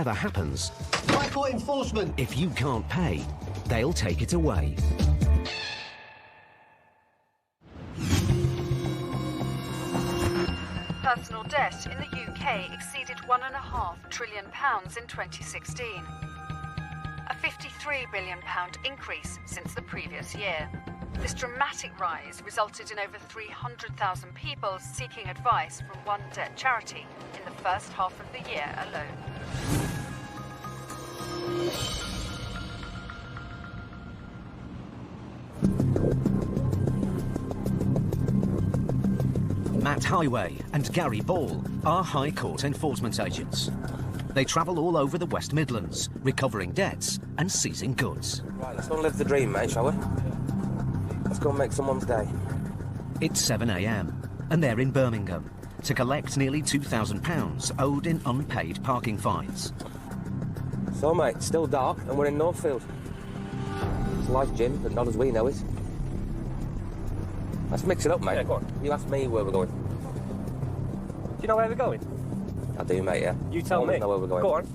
Whatever happens, High Court enforcement. if you can't pay, they'll take it away. Personal debt in the UK exceeded £1.5 trillion in 2016. A £53 billion increase since the previous year. This dramatic rise resulted in over 300,000 people seeking advice from one debt charity in the first half of the year alone. Matt Highway and Gary Ball are High Court enforcement agents. They travel all over the West Midlands, recovering debts and seizing goods. Right, let's go and live the dream, mate, shall we? Let's go and make someone's day. It's 7 a.m. and they're in Birmingham to collect nearly £2,000 owed in unpaid parking fines. So, mate, it's still dark and we're in Northfield. It's life, Jim, but not as we know it. Let's mix it up, mate. Yeah, go on. You ask me where we're going. Do you know where we're going? I do, mate, yeah. You tell me. I know where we're going. Go on.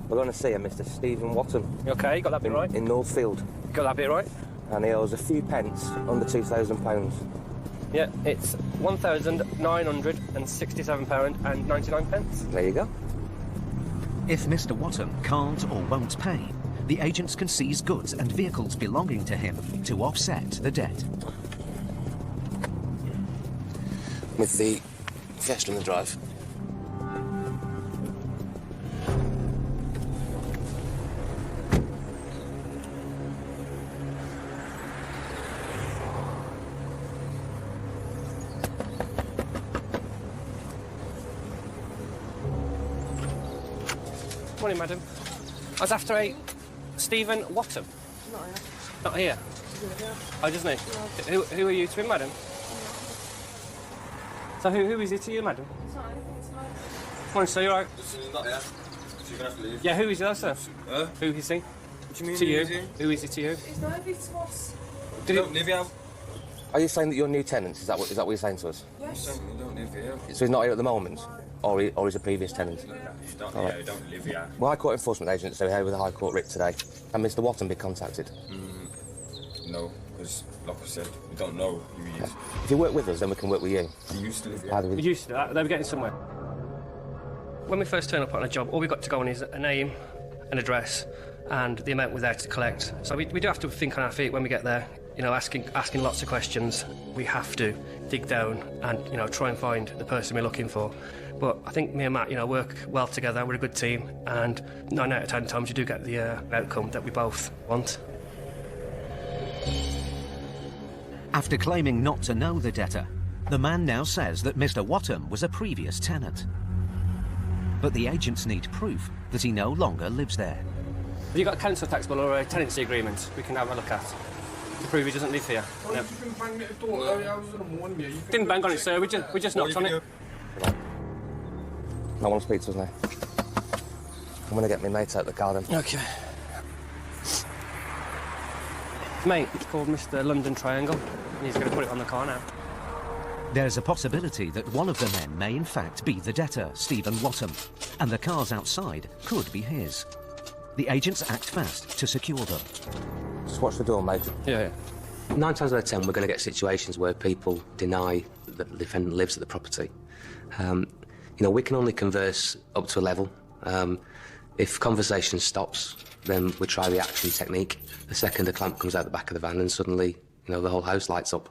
We're going to see a Mr. Stephen Watton. Okay, you got that bit right. In Northfield. You got that bit right. And he owes a few pence under £2,000. Yeah, it's £1,967.99. There you go. If Mr. Watton can't or won't pay, the agents can seize goods and vehicles belonging to him to offset the debt. With the Fiesta in the drive. Morning, madam. I was after a Stephen Watton. Not here. Oh, doesn't he? Who are you to him, madam? So who is he to you, madam? Morning, sir, you all right? Not here. So you're gonna have to leave. Yeah, who is he, sir? Who is he? What do you mean? To you? Who is he? Who is he to you? It's not every to us. Did Don't live here. Are you saying that you're new tenants? Is that what you're saying to us? Yes. You don't live here. So he's not here at the moment? Or he's a previous tenant? You don't, All right. you don't live here. Well, High Court enforcement agents are here with a High Court writ today. Can Mr. Watton be contacted? No, because, like I said, we don't know who he is. If you work with us, then we can work with you. He used to live here. Either We used to do that. They were getting somewhere. When we first turn up on a job, all we've got to go on is a name, an address, and the amount we're there to collect. So we do have to think on our feet when we get there, you know, asking lots of questions. We have to dig down and, you know, try and find the person we're looking for. But I think me and Matt, you know, work well together. We're a good team, and 9 out of 10 times you do get the outcome that we both want. After claiming not to know the debtor, the man now says that Mr. Watton was a previous tenant. But the agents need proof that he no longer lives there. Have you got a council tax bill or a tenancy agreement we can have a look at to prove he doesn't live here? No. Didn't bang on it, sir. We just knocked on it. No one speaks to us now. I'm going to get my mate out the car then. Okay. Mate, it's called Mr. London Triangle, and he's going to put it on the car now. There's a possibility that one of the men may in fact be the debtor, Stephen Watton, and the cars outside could be his. The agents act fast to secure them. Just watch the door, mate. Yeah. 9 times out of 10, we're going to get situations where people deny that the defendant lives at the property. You know, we can only converse up to a level. If conversation stops, then we try the action technique. The second a clamp comes out the back of the van, and suddenly, you know, the whole house lights up.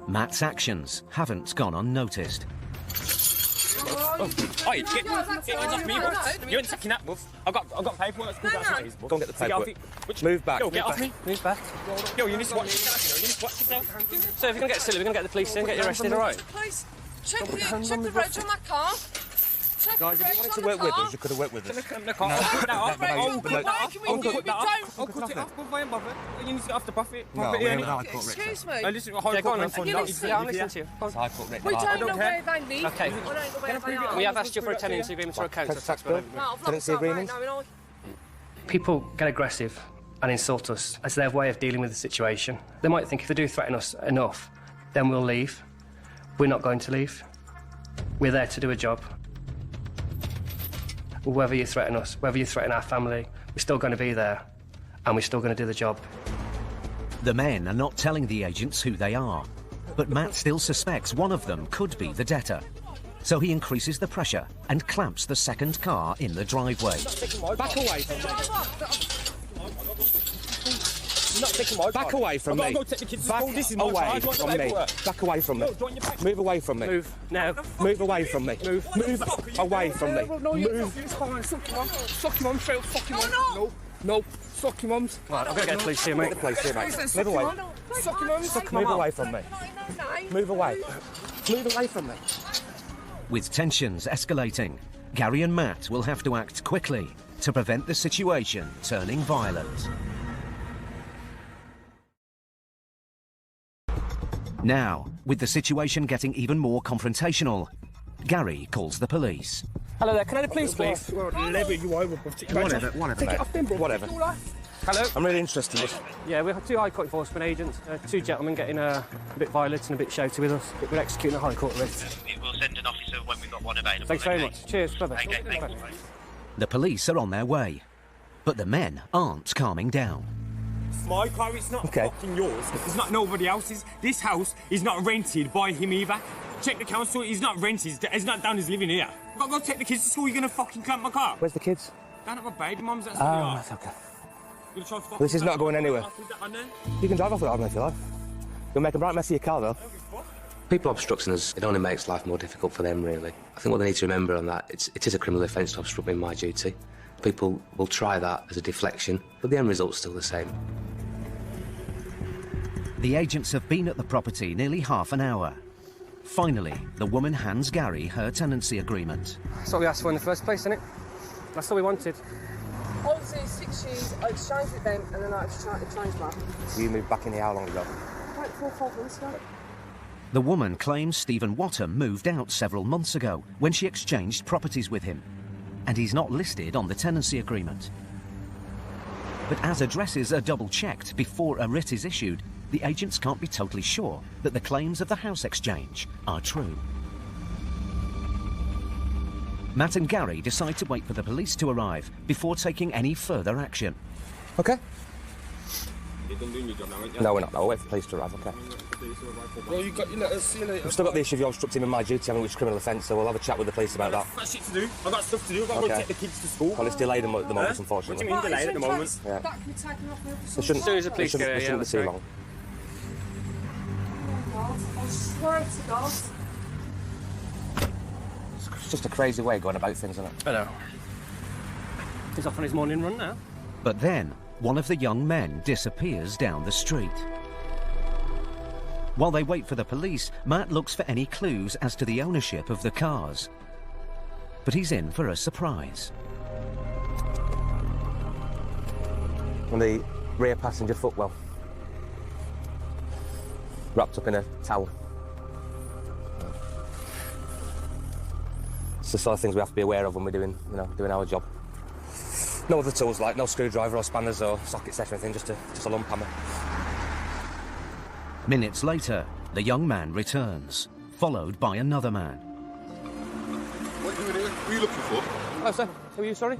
Matt's actions haven't gone unnoticed. Oi, get hands off me, bro. You ain't taking that, buff. I've got paperwork. Go and get the paperwork. Move back. Yo, get off me. Move back. Yo, you need to watch yourself. You need to watch yourself. So if you're going to get silly, we're going to get the police in, get you arrested, all right? Please, check the reg on that car. Check Guys, the if reg you wanted on to the work with car. us, you could have worked with us. I'll cut that off. I'll cut that off. Can we do it? I'll cut it off. I ain't bothered. You need to get off the profit. No, we haven't High Court writ. Excuse me. Listen, High Court writ. Yeah, I'm listening to you. It's High Court writ. We High don't Court. know where they live. Okay. I don't know where they are. We have asked you for a tenancy agreement or a council tax bill. No, I've lost Tenancy that agreement? right now, People get aggressive and insult us as their way of dealing with the situation. They might think if they do threaten us enough, then we'll leave. We're not going to leave. We're there to do a job. whether you threaten us, whether you threaten our family, we're still going to be there and we're still going to do the job. The men are not telling the agents who they are, but Matt still suspects one of them could be the debtor. So he increases the pressure and clamps the second car in the driveway. Back away from me. Back away from me. This is my away from me. Back away from me. Move away from me. Move now. Move away from me. Move away from me. Move. Suck your mum, straight up, suck your mum. No, suck your mum's. Right, I'm going to get the police here, mate. The police here, mate. Move away. Suck your mum's. Move away from me. Move away. Move away from me. With tensions escalating, Gary and Matt will have to act quickly to prevent the situation turning violent. Now, with the situation getting even more confrontational, Gary calls the police. Hello there, can I have the police, please? Whatever. Take it off then, bro. Whatever. Hello? I'm really interested. Yeah, we have 2 High Court enforcement agents, 2 gentlemen getting a bit violent and a bit shouty with us. We're executing a High Court writ. We'll send an officer when we've got one available. Thanks very much. Cheers, brother. Okay, thanks. The police are on their way, but the men aren't calming down. It's my car, it's not fucking yours. It's not nobody else's. This house is not rented by him either. Check the council, he's not rented. He's not down, he's living here. I've got to go take the kids to school, you're going to fucking clamp my car? Where's the kids? Down at my baby mum's, that's what they are. That's okay. You're gonna try to This is not going anywhere. on there? You can drive off without me if you like. You'll make a bright mess of your car, though. People obstructing us, it only makes life more difficult for them, really. I think what they need to remember on that, it is a criminal offence to obstruct me in my duty. People will try that as a deflection, but the end result's still the same. The agents have been at the property nearly half an hour. Finally, the woman hands Gary her tenancy agreement. That's what we asked for in the first place, isn't it? That's all we wanted. Obviously, 6 years, I exchanged with them and then I changed mine. So you moved back in here how long ago? Like 4 or 5 months ago. The woman claims Stephen Wattam moved out several months ago when she exchanged properties with him, and he's not listed on the tenancy agreement. But as addresses are double-checked before a writ is issued, the agents can't be totally sure that the claims of the house exchange are true. Matt and Gary decide to wait for the police to arrive before taking any further action. Okay. You're done doing your job now, ain't you? No, we're not. No, we'll wait for the police to arrive, okay. Well, you got your letters, see you later. We've still got the issue of you obstructing in my duty, having which criminal offence, so we'll have a chat with the police about that. I've got shit to do. I've got stuff to do. I've got to go take the kids to school. Well, it's delayed at the moment, What unfortunately. do you mean delayed at the moment? Yeah. That can be taken off me. They shouldn't, soon as the they police shouldn't, get they here, shouldn't yeah, be too that's long. I swear to God. It's just a crazy way of going about things, isn't it? I know. He's off on his morning run now. But then, one of the young men disappears down the street. While they wait for the police, Matt looks for any clues as to the ownership of the cars. But he's in for a surprise. On the rear passenger footwell. Wrapped up in a towel. It's the sort of things we have to be aware of when we're doing our job. No other tools, like no screwdriver or spanners or sockets or anything, just a lump hammer. Minutes later, the young man returns, followed by another man. What are you doing here? Who are you looking for? Hello, sir. Who are you, sorry?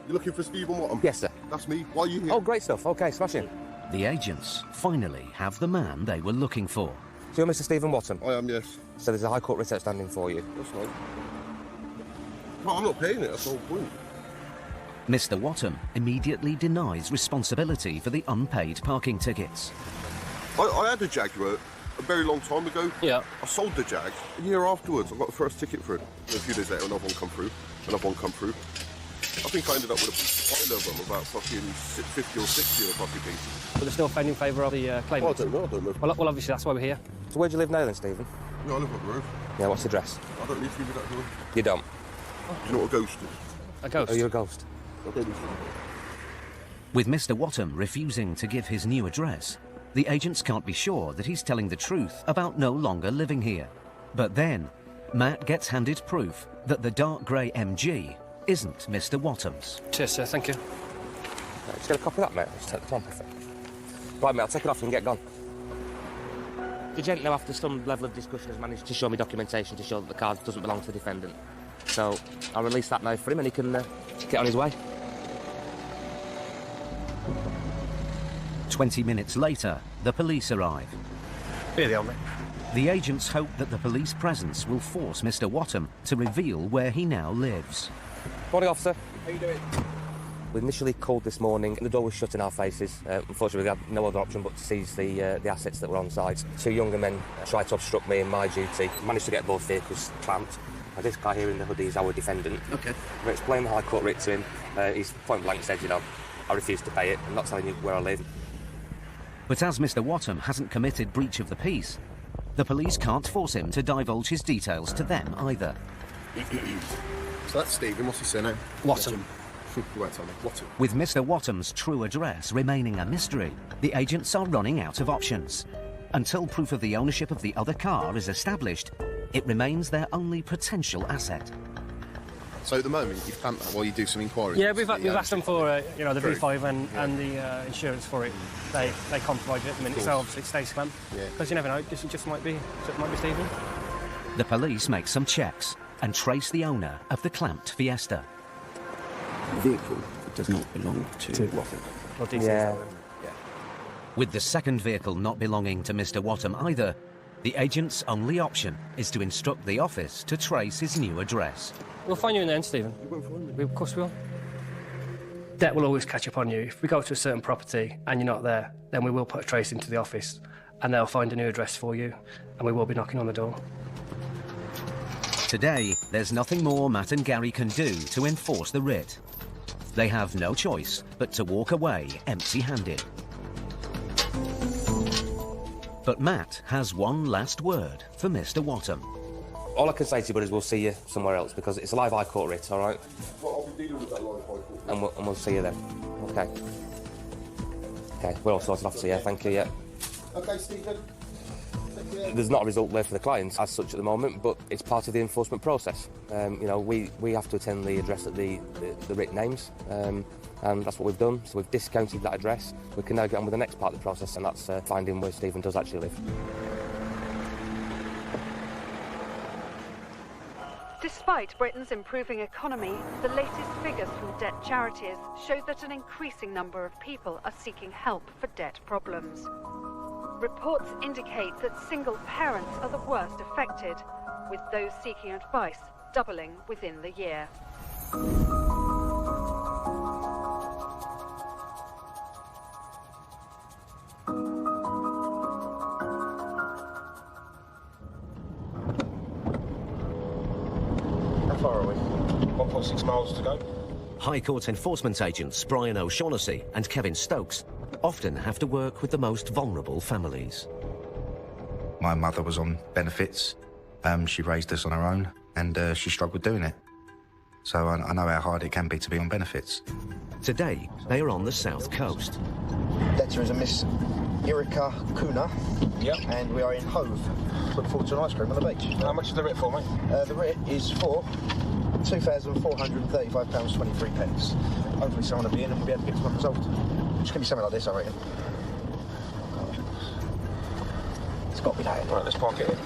You're looking for Stephen Wattam? Yes, sir. That's me. Why are you here? Oh, great stuff. OK, smashing. The agents finally have the man they were looking for. So you're Mr. Stephen Wattam? I am, yes. So there's a High Court writ outstanding for you. That's right. No, I'm not paying it. That's the whole point. Mr. Wattam immediately denies responsibility for the unpaid parking tickets. I had a Jaguar a very long time ago. Yeah. I sold the Jag. A year afterwards, I got the first ticket for it. A few days later, another one come through. Another one come through. I think I ended up with a pile of them, about fucking 50 or 60 of the fucking things. But they're still found in favour of the claim. Oh, I don't know. Well, obviously, that's why we're here. So where do you live now then, Stephen? Yeah, I live up the road. Yeah, what's the address? I don't need to give you that door. You don't? Do you know what a ghost is? A ghost? Oh, you're a ghost? I don't need to. With Mr. Wattam refusing to give his new address, the agents can't be sure that he's telling the truth about no longer living here. But then, Matt gets handed proof that the dark grey MG isn't Mr. Wattam's. Cheers, sir. Thank you. Right, just get a copy of that, mate. Just take the clamp off it. Right, mate, I'll take it off and get gone. The gent now, after some level of discussion, has managed to show me documentation to show that the car doesn't belong to the defendant. So I'll release that now for him and he can get on his way. 20 minutes later, the police arrive. Here they are, mate. The agents hope that the police presence will force Mr. Wattham to reveal where he now lives. Morning, officer. How you doing? We initially called this morning and the door was shut in our faces. Unfortunately, we had no other option but to seize the assets that were on site. Two younger men tried to obstruct me in my duty. Managed to get both vehicles clamped. Now, this guy here in the hoodie is our defendant. Okay. We explained the High Court writ to him. He's point blank said, you know, I refuse to pay it. I'm not telling you where I live. But as Mr. Wattham hasn't committed breach of the peace, the police can't force him to divulge his details to them either. So that's Stephen. What's his surname? Wattham. You won't tell me. Wattham. With Mr. Watham's true address remaining a mystery, the agents are running out of options. Until proof of the ownership of the other car is established, it remains their only potential asset. So at the moment, you've planned that while you do some inquiries? Yeah, we've asked them for the True. V5 and the insurance for it. They can't provide it at the minute, so obviously it stays clamped. Yeah. Because you never know, this just might be Stephen. The police make some checks and trace the owner of the clamped Fiesta. The vehicle does not belong to Wattham. Not decent. Yeah. With the second vehicle not belonging to Mr. Wattham either, the agent's only option is to instruct the office to trace his new address. We'll find you in the end, Stephen. Of course we will. Debt will always catch up on you. If we go to a certain property and you're not there, then we will put a trace into the office and they'll find a new address for you and we will be knocking on the door. Today, there's nothing more Matt and Gary can do to enforce the writ. They have no choice but to walk away empty-handed. But Matt has one last word for Mr. Wattham. All I can say to you, buddies, we'll see you somewhere else because it's a live High Court writ, all right? Well, I'll be dealing with that live High Court. And we'll see you then. Okay. Okay, we're all sorted, officer, yeah, thank you, yeah. Okay, Stephen. There's not a result there for the clients as such at the moment, but it's part of the enforcement process. You know, we have to attend the address that the writ names, and that's what we've done. So we've discounted that address. We can now get on with the next part of the process, and that's finding where Stephen does actually live. Despite Britain's improving economy, the latest figures from debt charities show that an increasing number of people are seeking help for debt problems. Reports indicate that single parents are the worst affected, with those seeking advice doubling within the year. How far are we? 1.6 miles to go. High Court enforcement agents Brian O'Shaughnessy and Kevin Stokes often have to work with the most vulnerable families. My mother was on benefits. She raised us on her own, and she struggled doing it. So I know how hard it can be to be on benefits. Today, they are on the south coast. Debtor is a Miss Erica Kuna. Yep. And we are in Hove. Look forward to an ice cream on the beach. How much is the writ for, mate? The writ is for £2,435.23. Hopefully someone will be in and we'll be able to get this one resolved. It's going to be something like this, I reckon. It's got to be that. Right, let's park it in.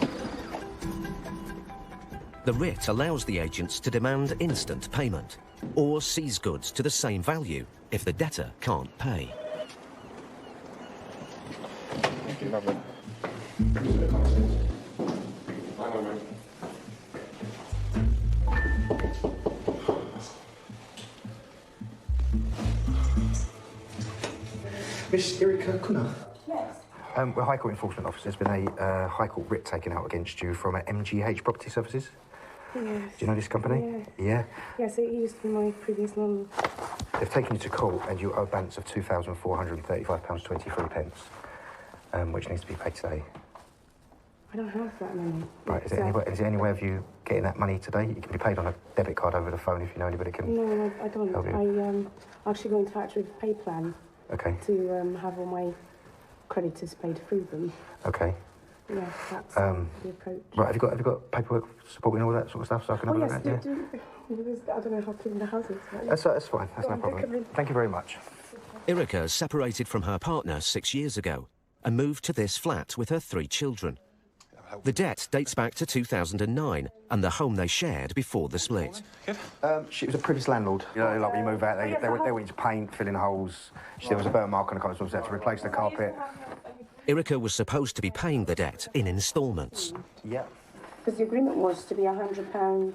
The writ allows the agents to demand instant payment or seize goods to the same value if the debtor can't pay. Thank you, lovely. Hang on, mate. Miss Erica Kuna? Yes. We're High Court enforcement officers. There's been a High Court writ taken out against you from MGH Property Services. Yes. Do you know this company? Yeah. Yes, it used to be my previous number. They've taken you to court and you owe a balance of £2,435.23, which needs to be paid today. I don't have that money. Right, is there any way of you getting that money today? You can be paid on a debit card over the phone if you know anybody can. No, I don't. help you. I actually go in touch with PayPlan Okay. to have all my creditors paid through them. Okay. Yeah, that's the approach. Right, have you got paperwork supporting all that sort of stuff so I can have a look yes, at it? do. I don't know how clean the house is. That's fine. That's no problem. Thank you very much. Erica separated from her partner 6 years ago and moved to this flat with her 3 children. The debt dates back to 2009 and the home they shared before the split. She was a previous landlord. You know, like when you move out, they went into paint, filling holes. There was a burn mark on the carpet, so they had to replace the carpet. Erica was supposed to be paying the debt in instalments. Yeah. Because the agreement was to be £100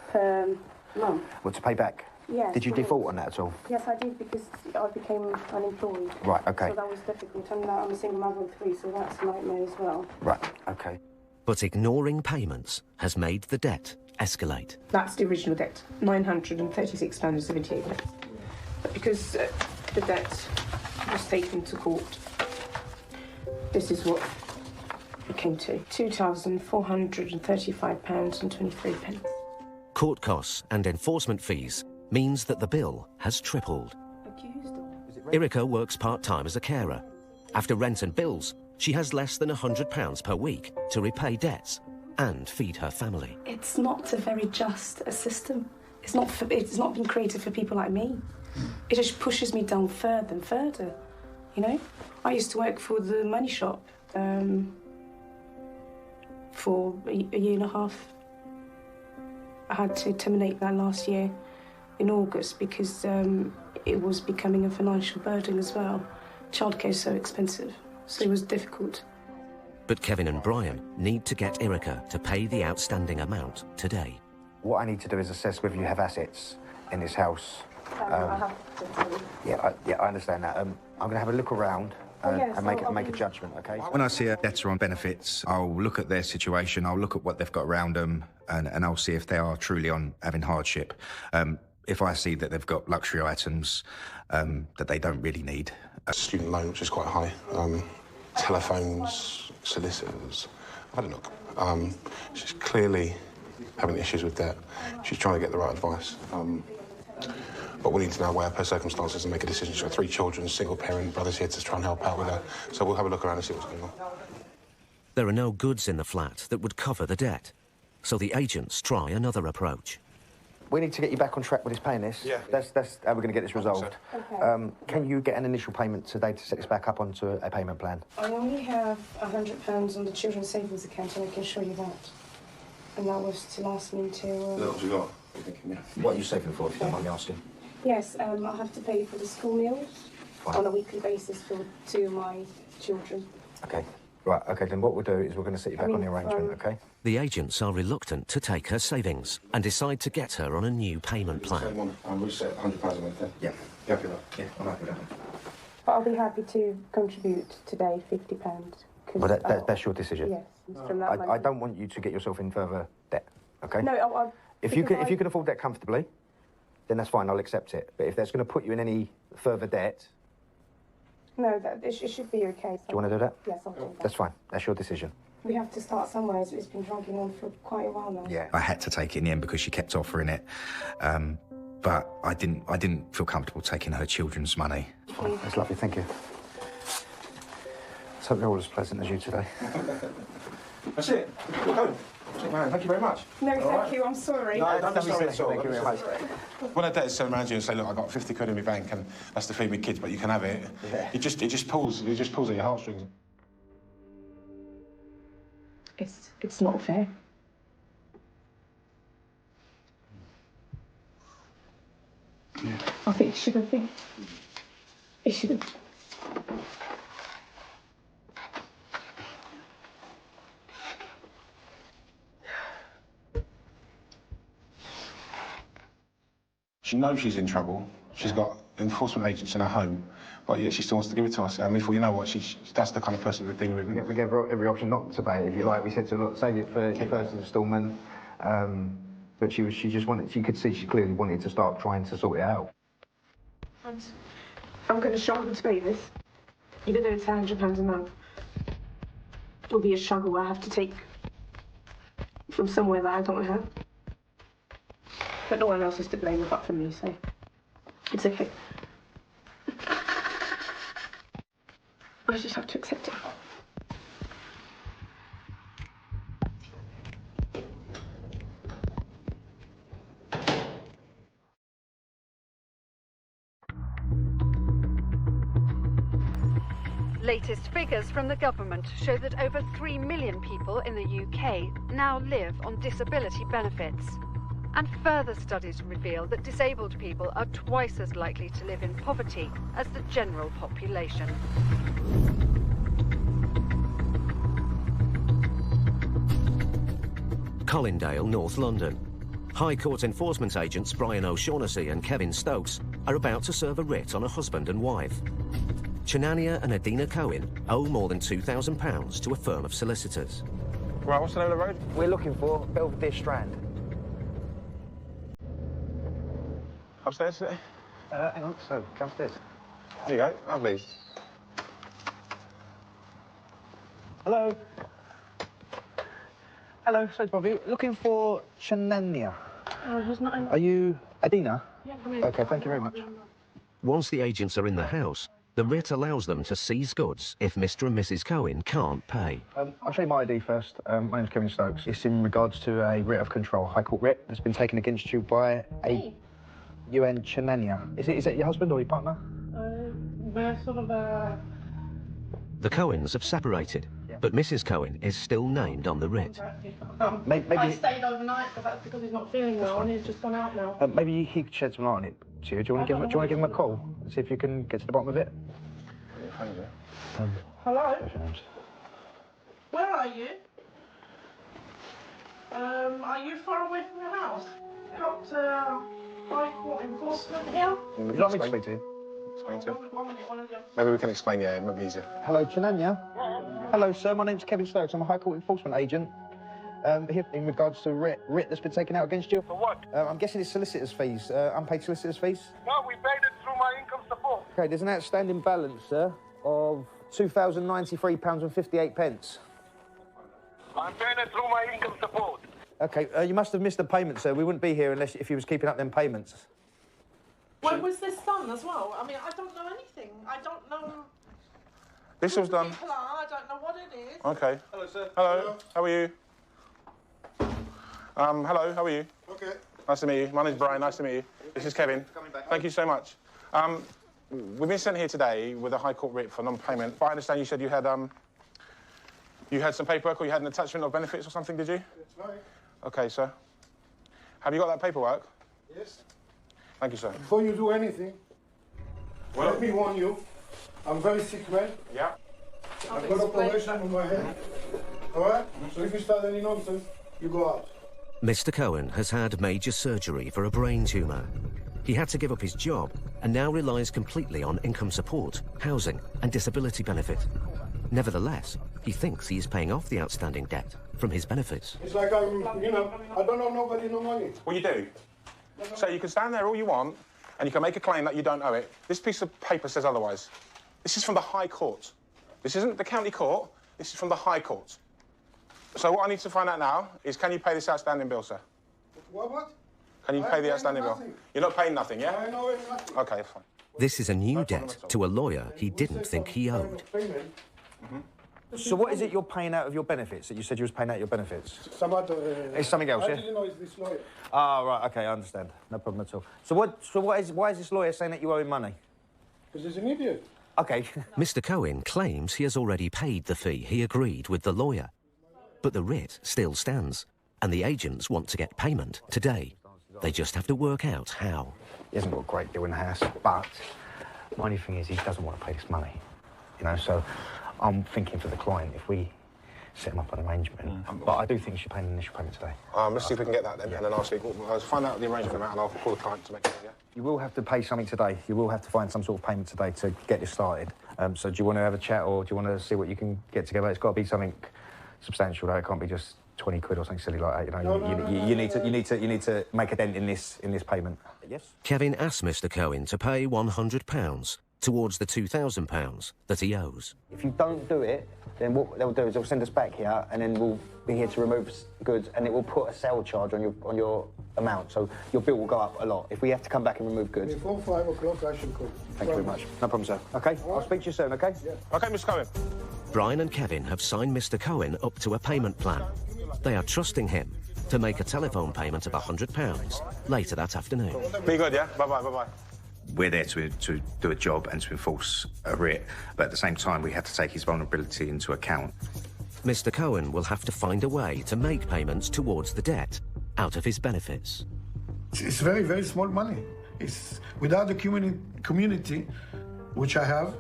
per month. Well, to pay back? Yes. Did you default on that at all? Yes, I did, because I became unemployed. Right, okay. So that was difficult. And I'm a single mother of 3, so that's a nightmare as well. Right, okay. But ignoring payments has made the debt escalate. That's the original debt, £936.78. But because the debt was taken to court, this is what it came to, £2,435.23. Court costs and enforcement fees means that the bill has tripled. Erica works part-time as a carer. After rent and bills, she has less than £100 per week to repay debts and feed her family. It's not a very just system. It's not been created for people like me. It just pushes me down further and further, you know? I used to work for the money shop for a year and a half. I had to terminate that last year in August because it was becoming a financial burden as well. Childcare is so expensive, so it was difficult. But Kevin and Brian need to get Erica to pay the outstanding amount today. What I need to do is assess whether you have assets in this house. I have to tell you. I understand that. I'm going to have a look around and make a judgment, okay? When I see a debtor on benefits, I'll look at their situation, I'll look at what they've got around them, and I'll see if they are truly having hardship. If I see that they've got luxury items that they don't really need. Student loan, which is quite high. Telephones, solicitors. I don't know. She's clearly having issues with debt. She's trying to get the right advice. But we need to now weigh up her circumstances and make a decision. She's got 3 children, single parent, brothers here to try and help out with her. So we'll have a look around and see what's going on. There are no goods in the flat that would cover the debt, so the agents try another approach. We need to get you back on track with this paying this. Yeah. That's how we're going to get this resolved. Okay. Can you get an initial payment today to set this back up onto a payment plan? I only have £100 on the children's savings account, and I can show you that. And that was to last me until... What have you got? What are you saving for, if you don't mind me asking? Yes, I'll have to pay for the school meals on a weekly basis for 2 of my children. Okay. Right, okay, then what we'll do is we're going to set you back on the arrangement, okay? The agents are reluctant to take her savings and decide to get her on a new payment plan. I'm reset £100 a month then. Yeah. You happy with that? Yeah, I'm happy with that. But I'll be happy to contribute today £50. Well, that's your decision. Yes, from that money. I don't want you to get yourself in further debt, okay? No, if you can afford that comfortably, then that's fine, I'll accept it. But if that's going to put you in any further debt... No, it should be okay. Do you want to do that? Yes, I'll do that. That's fine, that's your decision. We have to start somewhere. It's been dragging on for quite a while now. Yeah, I had to take it in the end because she kept offering it. But I didn't feel comfortable taking her children's money. That's lovely, thank you. Let's hope they're all as pleasant as you today. That's it. We're going. Thank you very much. No, thank you. I'm sorry. No, don't be sorry at all. Thank you very much. When a debtor's turn around to you and say, look, I've got 50 quid in my bank and that's to feed my kids, but you can have it. Yeah. It just pulls at your heartstrings. It's not fair. Yeah. I think it should have been. It should have. She knows she's in trouble. She's got enforcement agents in her home, but yet she still wants to give it to us. And we thought, you know what, that's the kind of person we're dealing with. We gave her every option not to pay it, if you like. We said to her, save it for your first instalment. But she just wanted, she could see she clearly wanted to start trying to sort it out. I'm going to struggle to pay this. Even though it's £100 a month, it'll be a struggle I have to take from somewhere that I don't have. But no one else is to blame apart from me, so it's okay. I just have to accept it. Latest figures from the government show that over 3 million people in the UK now live on disability benefits. And further studies reveal that disabled people are twice as likely to live in poverty as the general population. Colindale, North London. High Court enforcement agents Brian O'Shaughnessy and Kevin Stokes are about to serve a writ on a husband and wife. Chenania and Adina Cohen owe more than £2,000 to a firm of solicitors. Right, what's the name of the road? We're looking for Belvedere Strand. Upstairs today? Hang on, so, come upstairs. There you go, lovely. Hello. Hello, sorry, Bobby. Looking for Chenania. He's not in. Are you Adina? Yeah, come in. Okay, thank you very much. Once the agents are in the house, the writ allows them to seize goods if Mr. and Mrs. Cohen can't pay. I'll show you my ID first. My name's Kevin Stokes. It's in regards to a writ of control, High Court writ, that's been taken against you by a UN Chenania. Is it your husband or your partner? We're sort of The Cohens have separated, but Mrs. Cohen is still named on the writ. Maybe I stayed overnight, but that's because he's not feeling well and he's just gone out now. maybe he could shed some light on it to you. Do you want to give him a call and see if you can get to the bottom of it? Hello? Where are you? Are you far away from your house? Got High Court enforcement here? Would you like me to speak to you? Maybe we can explain, yeah, it might be easier. Hello, Chenania. Hello, sir. My name's Kevin Stokes. I'm a High Court enforcement agent. Here in regards to writ that's been taken out against you. For what? I'm guessing it's solicitors' fees, unpaid solicitors' fees. No, we paid it through my income support. Okay, there's an outstanding balance, sir, of £2,093.58. I'm paying it through my income support. Okay, you must have missed a payment, sir. We wouldn't be here if you was keeping up them payments. When was this done as well? I mean, I don't know anything. I don't know. This was done. People are. I don't know what it is. Okay. Hello, sir. Hello. How are you? Hello. How are you? Okay. Nice to meet you. My name's Brian. Nice to meet you. This is Kevin. Thank you so much. We've been sent here today with a High Court writ for non-payment. But I understand you said you had some paperwork or you had an attachment of benefits or something, did you? That's right. Okay, sir. Have you got that paperwork? Yes. Thank you, sir. Before you do anything, let me warn you. I'm very sick, man. Yeah. I've got a operation on my head. All right? So if you start any nonsense, you go out. Mr. Cohen has had major surgery for a brain tumour. He had to give up his job and now relies completely on income support, housing and disability benefit. Nevertheless, he thinks he is paying off the outstanding debt from his benefits. It's like I don't owe nobody no money. Well, you do. So you can stand there all you want and you can make a claim that you don't owe it. This piece of paper says otherwise. This is from the High Court. This isn't the county court. This is from the High Court. So what I need to find out now is, can you pay this outstanding bill, sir? What? Can you pay the outstanding bill? You're not paying nothing, yeah? I know nothing. Okay, fine. This is a new debt to a lawyer he didn't think he owed. So what is it you're paying out of your benefits that you said you was paying out your benefits? Some other... It's something else, I yeah? didn't know it's this lawyer. Ah, right, OK, I understand. No problem at all. So why is this lawyer saying that you owe him money? Because he's an idiot. OK. Mr. Cohen claims he has already paid the fee he agreed with the lawyer. But the writ still stands, and the agents want to get payment today. They just have to work out how. He hasn't got a great deal in the house, but my only thing is he doesn't want to pay this money. You know, so I'm thinking for the client, if we set him up an arrangement. But I do think you should pay an initial payment today. Let's see if we can get that then, and then I'll find out the arrangement out and I'll call the client to make it, yeah? You will have to pay something today. You will have to find some sort of payment today to get this started. So do you want to have a chat or do you want to see what you can get together? It's got to be something substantial, though. It can't be just 20 quid or something silly like that. You know, you need to make a dent in this payment. Yes. Kevin asked Mr. Cohen to pay £100 towards the £2,000 that he owes. If you don't do it, then what they'll do is they'll send us back here, and then we'll be here to remove goods, and it will put a sale charge on your amount, so your bill will go up a lot. If we have to come back and remove goods. Before 5 o'clock, I should call. Thank you very much. No problem, sir. OK, I'll speak to you soon, OK? Yeah. OK, Mr. Cohen. Brian and Kevin have signed Mr. Cohen up to a payment plan. They are trusting him to make a telephone payment of £100 later that afternoon. Be good, yeah? Bye-bye, bye-bye. we're there to do a job and to enforce a writ, but at the same time we have to take his vulnerability into account. Mr. Cohen will have to find a way to make payments towards the debt out of his benefits. It's very, very small money. It's without the community, which I have,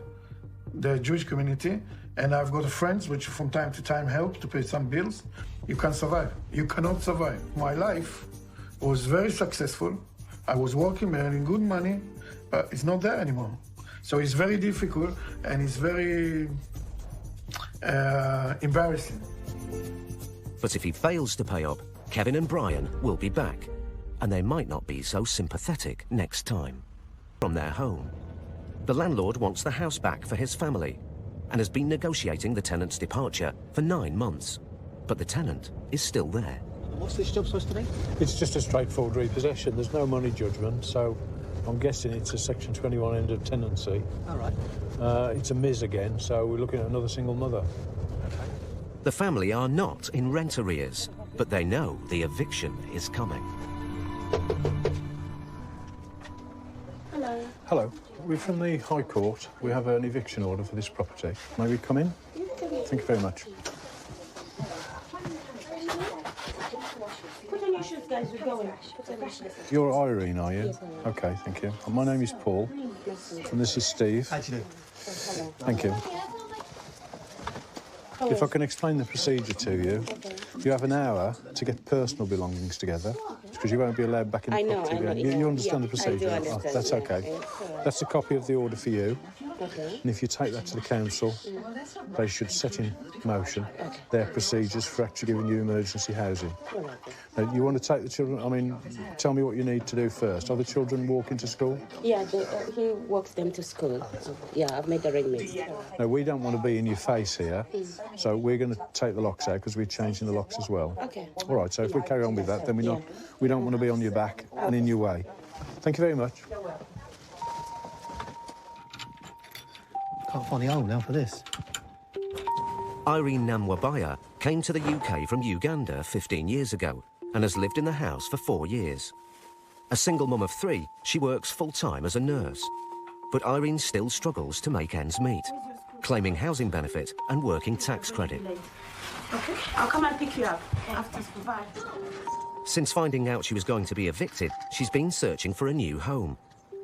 the Jewish community, and I've got friends which from time to time help to pay some bills, you can't survive. You cannot survive. My life was very successful. I was working, earning good money, but it's not there anymore. So it's very difficult and it's very embarrassing. But if he fails to pay up, Kevin and Brian will be back, and they might not be so sympathetic next time. From their home, the landlord wants the house back for his family and has been negotiating the tenant's departure for 9 months. But the tenant is still there. What's this job supposed to be? It's just a straightforward repossession. There's no money judgment, so I'm guessing it's a Section 21 end of tenancy. All right. It's a Ms again, so we're looking at another single mother. The family are not in rent arrears, but they know the eviction is coming. Hello. Hello. We're from the High Court. We have an eviction order for this property. May we come in? Thank you very much. Put on your shoes, guys. We're going. Put on your shoes. You're Irene, are you? Yes, I am. Okay, thank you. My name is Paul, and this is Steve. How do you do? Thank you. If I can explain the procedure to you, you have an hour to get personal belongings together, because you won't be allowed back in the property again. You understand the procedure? I do understand. That's okay. That's a copy of the order for you. Okay. And if you take that to the council, they should set in motion their procedures for actually giving you emergency housing. Now, you want to take the children, I mean, tell me what you need to do first. Are the children walking to school? Yeah, he walks them to school. Yeah, I've made arrangements. No, we don't want to be in your face here, so we're going to take the locks out because we're changing the locks as well. Okay. All right, so if we carry on with that, then we don't want to be on your back and in your way. Thank you very much. Can't find the hole now for this. Irene Namwabaya came to the UK from Uganda 15 years ago and has lived in the house for 4 years. A single mum of 3, she works full-time as a nurse. But Irene still struggles to make ends meet, claiming housing benefit and working tax credit. Okay, I'll come and pick you up after provide. Since finding out she was going to be evicted, she's been searching for a new home.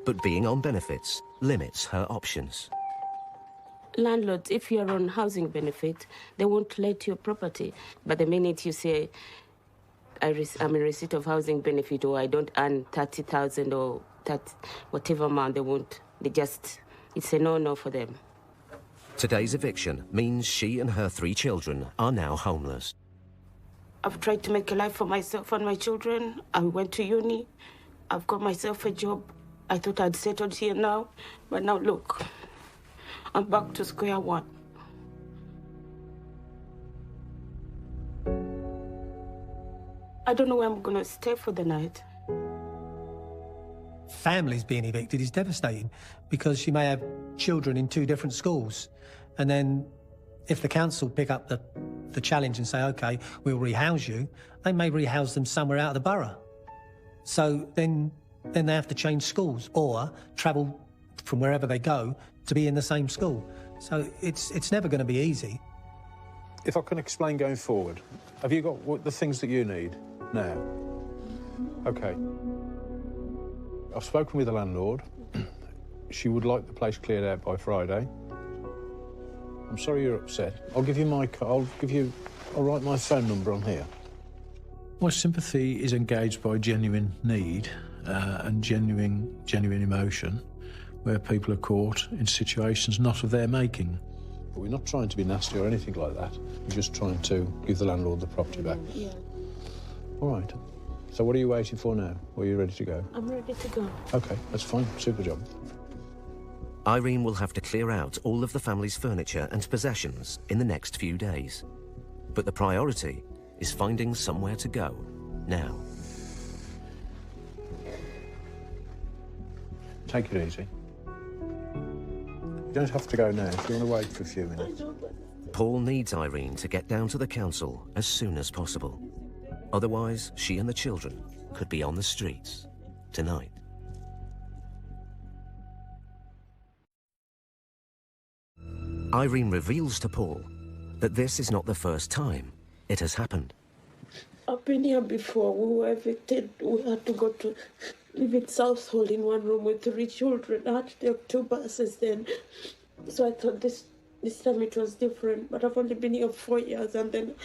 But being on benefits limits her options. Landlords, if you're on housing benefit, they won't let your property. But the minute you say, I'm in receipt of housing benefit, or I don't earn 30,000 or 30, whatever amount, they won't. It's a no-no for them. Today's eviction means she and her 3 children are now homeless. I've tried to make a life for myself and my children. I went to uni. I've got myself a job. I thought I'd settled here now. But now, look, I'm back to square one. I don't know where I'm going to stay for the night. Families being evicted is devastating because she may have children in 2 different schools. And then if the council pick up the challenge and say, OK, we'll rehouse you, they may rehouse them somewhere out of the borough. So then they have to change schools or travel from wherever they go to be in the same school. So it's never going to be easy. If I can explain going forward, have you got the things that you need now? OK. I've spoken with the landlord. She would like the place cleared out by Friday. I'm sorry you're upset. I'll give you my I'll write my phone number on here. My sympathy is engaged by genuine need and genuine emotion, where people are caught in situations not of their making. But we're not trying to be nasty or anything like that. We're just trying to give the landlord the property back. Yeah. All right. So what are you waiting for now? Or are you ready to go? I'm ready to go. OK, that's fine. Super job. Irene will have to clear out all of the family's furniture and possessions in the next few days. But the priority is finding somewhere to go now. Take it easy. You don't have to go now if you want to wait for a few minutes. Paul needs Irene to get down to the council as soon as possible. Otherwise, she and the children could be on the streets tonight. Irene reveals to Paul that this is not the first time it has happened. I've been here before. We were evicted. We had to go to live in Southhold in one room with 3 children. I had to take 2 buses then. So I thought this time it was different. But I've only been here 4 years and then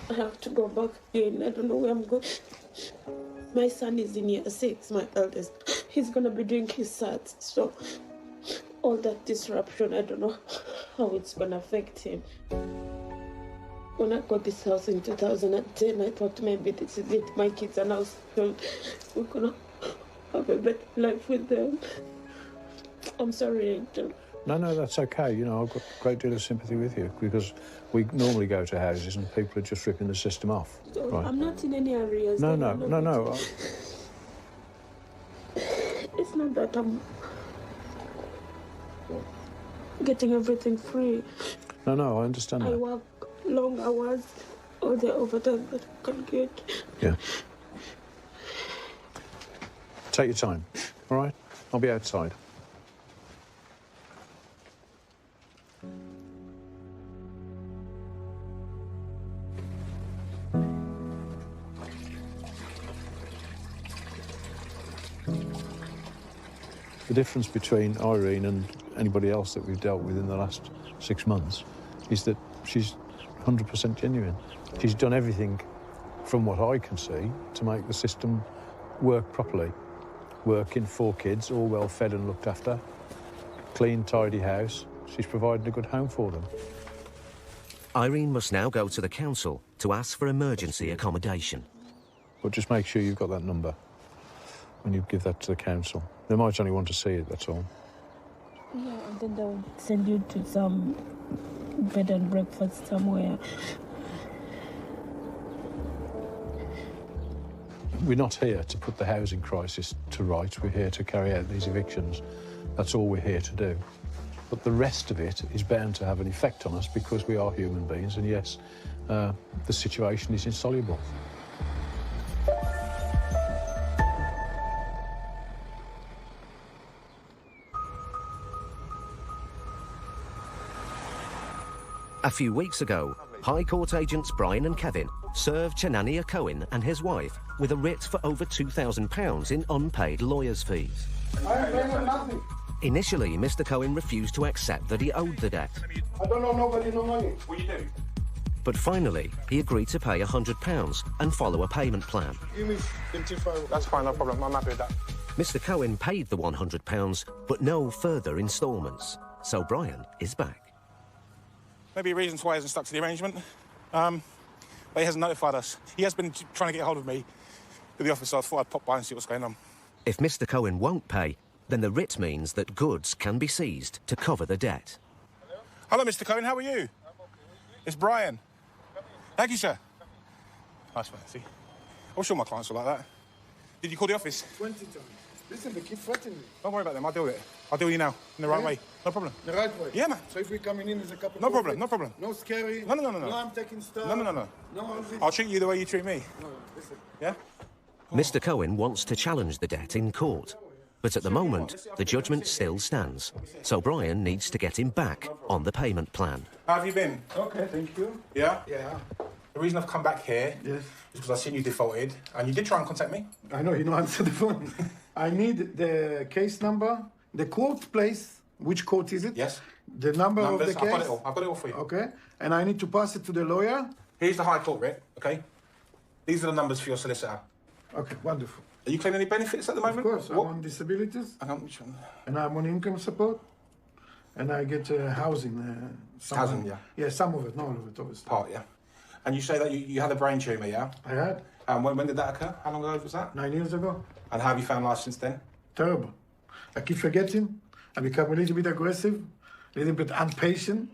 I have to go back again. I don't know where I'm going. My son is in year 6, my eldest. He's going to be doing his SATs. So all that disruption, I don't know how it's going to affect him. When I got this house in 2010, I thought maybe this is it. My kids are now settled. We're going to have a better life with them. I'm sorry, Angel. No, that's okay. You know, I've got a great deal of sympathy with you because we normally go to houses and people are just ripping the system off. So right? I'm not in any areas. No. It's not that I'm getting everything free. No, I understand I that. work long hours, all the overtime that I can get. Yeah. Take your time, all right? I'll be outside. The difference between Irene and anybody else that we've dealt with in the last 6 months is that she's 100% genuine. She's done everything, from what I can see, to make the system work properly. Working, 4 kids, all well fed and looked after. Clean, tidy house. She's provided a good home for them. Irene must now go to the council to ask for emergency accommodation. But just make sure you've got that number when you give that to the council. They might only want to see it, that's all. Yeah, and then they'll send you to some bed and breakfast somewhere. We're not here to put the housing crisis to rights. We're here to carry out these evictions. That's all we're here to do. But the rest of it is bound to have an effect on us because we are human beings, and yes, the situation is insoluble. A few weeks ago, High Court agents Brian and Kevin served Chenania Cohen and his wife with a writ for over £2,000 in unpaid lawyers' fees. Initially, Mr. Cohen refused to accept that he owed the debt. I don't know nobody, no money. What you do? But finally, he agreed to pay £100 and follow a payment plan. Give me 25. That's fine, no problem. I'm happy with that. Mr. Cohen paid the £100, but no further instalments. So Brian is back. Maybe reasons why he hasn't stuck to the arrangement. But he hasn't notified us. He has been trying to get hold of me with the office, so I thought I'd pop by and see what's going on. If Mr. Cohen won't pay, then the writ means that goods can be seized to cover the debt. Hello, Mr. Cohen, how are you? It's Brian. Thank you, sir. Nice, man, see? I'm sure my clients are like that. Did you call the office? 20 times. Listen, they keep threatening me. Don't worry about them, I'll deal with it. I'll deal with you now, in the right way. No problem. The right way? Yeah, man. So if we're coming in as a couple of No problem, no problem. No scary? No. No, I'm taking stuff? No. No, I'll treat you the way you treat me. No, listen. Yeah? Mr. Cohen wants to challenge the debt in court, but at the moment, the judgment still stands. So Brian needs to get him back on the payment plan. How have you been? Okay, thank you. Yeah? Yeah. The reason I've come back here Yes. is because I've seen you defaulted, and you did try and contact me. I know, you don't answer the phone. I need the case number, the court place. Which court is it? Yes. The number Numbers, of the case? I've got it all for you. Okay. And I need to pass it to the lawyer? Here's the High Court writ, okay? These are the numbers for your solicitor. Okay, wonderful. Are you claiming any benefits at the moment? Of course, What? I'm on disabilities. Which one? And I'm on income support. And I get housing. Housing, yeah. Yeah, some of it, not all of it, obviously. Part, yeah. And you say that you had a brain tumour, yeah? I had. And when did that occur? How long ago was that? 9 years ago. And how have you found life since then? Terrible. I keep forgetting. I become a little bit aggressive, a little bit impatient.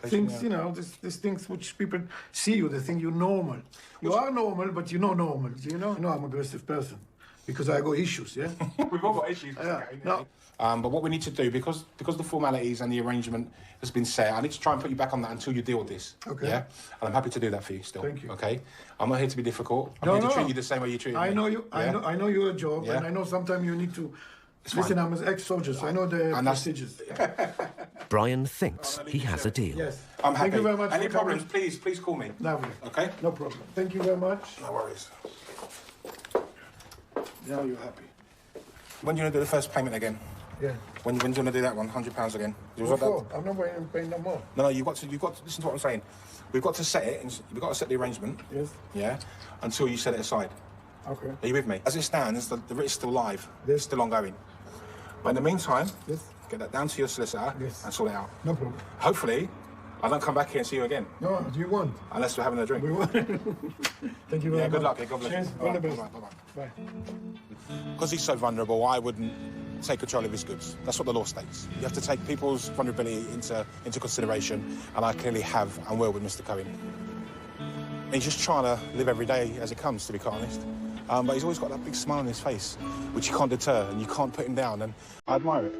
Things, yeah. you know, these things which people see you, they think you're normal. You are normal, but you're not normal, you know? I'm an aggressive person because I got issues, yeah? We've all got issues. Yeah. Okay, No. But what we need to do, because the formalities and the arrangement has been set, I need to try and put you back on that until you deal with this. Okay. Yeah? And I'm happy to do that for you still. Thank you. Okay? I'm not here to be difficult. I'm No, here to no. treat you the same way you treat me. I know you. Yeah? I know your job, Yeah. and I know sometimes you need to. It's Listen, fine. I'm an ex-soldier, so I know the And that's- procedures. Brian thinks he has a deal. Yes. I'm happy. Thank you very much. Any for problems, coming. please call me. Lovely. Okay? No problem. Thank you very much. No worries. Now you're happy. When do you want to do the first payment again? Yeah. When do you want to do that one? £100 again? What for? I'm not paying no more. No, you've got to listen to what I'm saying. We've got to set it, and we've got to set the arrangement. Yes. Yeah. Until you set it aside. Okay. Are you with me? As it stands, the writ is still live. It's still ongoing. But in the meantime, get that down to your solicitor and sort it out. No problem. Hopefully, I don't come back here and see you again. No, you won't. Unless we're having a drink. We won't. Thank you very much. Good luck. God bless Cheers. you. All the best. Bye-bye. Bye. Because he's so vulnerable, I wouldn't take control of his goods. That's what the law states. You have to take people's vulnerability into consideration, and I clearly have and will with Mr. Cohen. He's just trying to live every day as it comes, to be quite honest. But he's always got that big smile on his face, which you can't deter, and you can't put him down, and I admire it.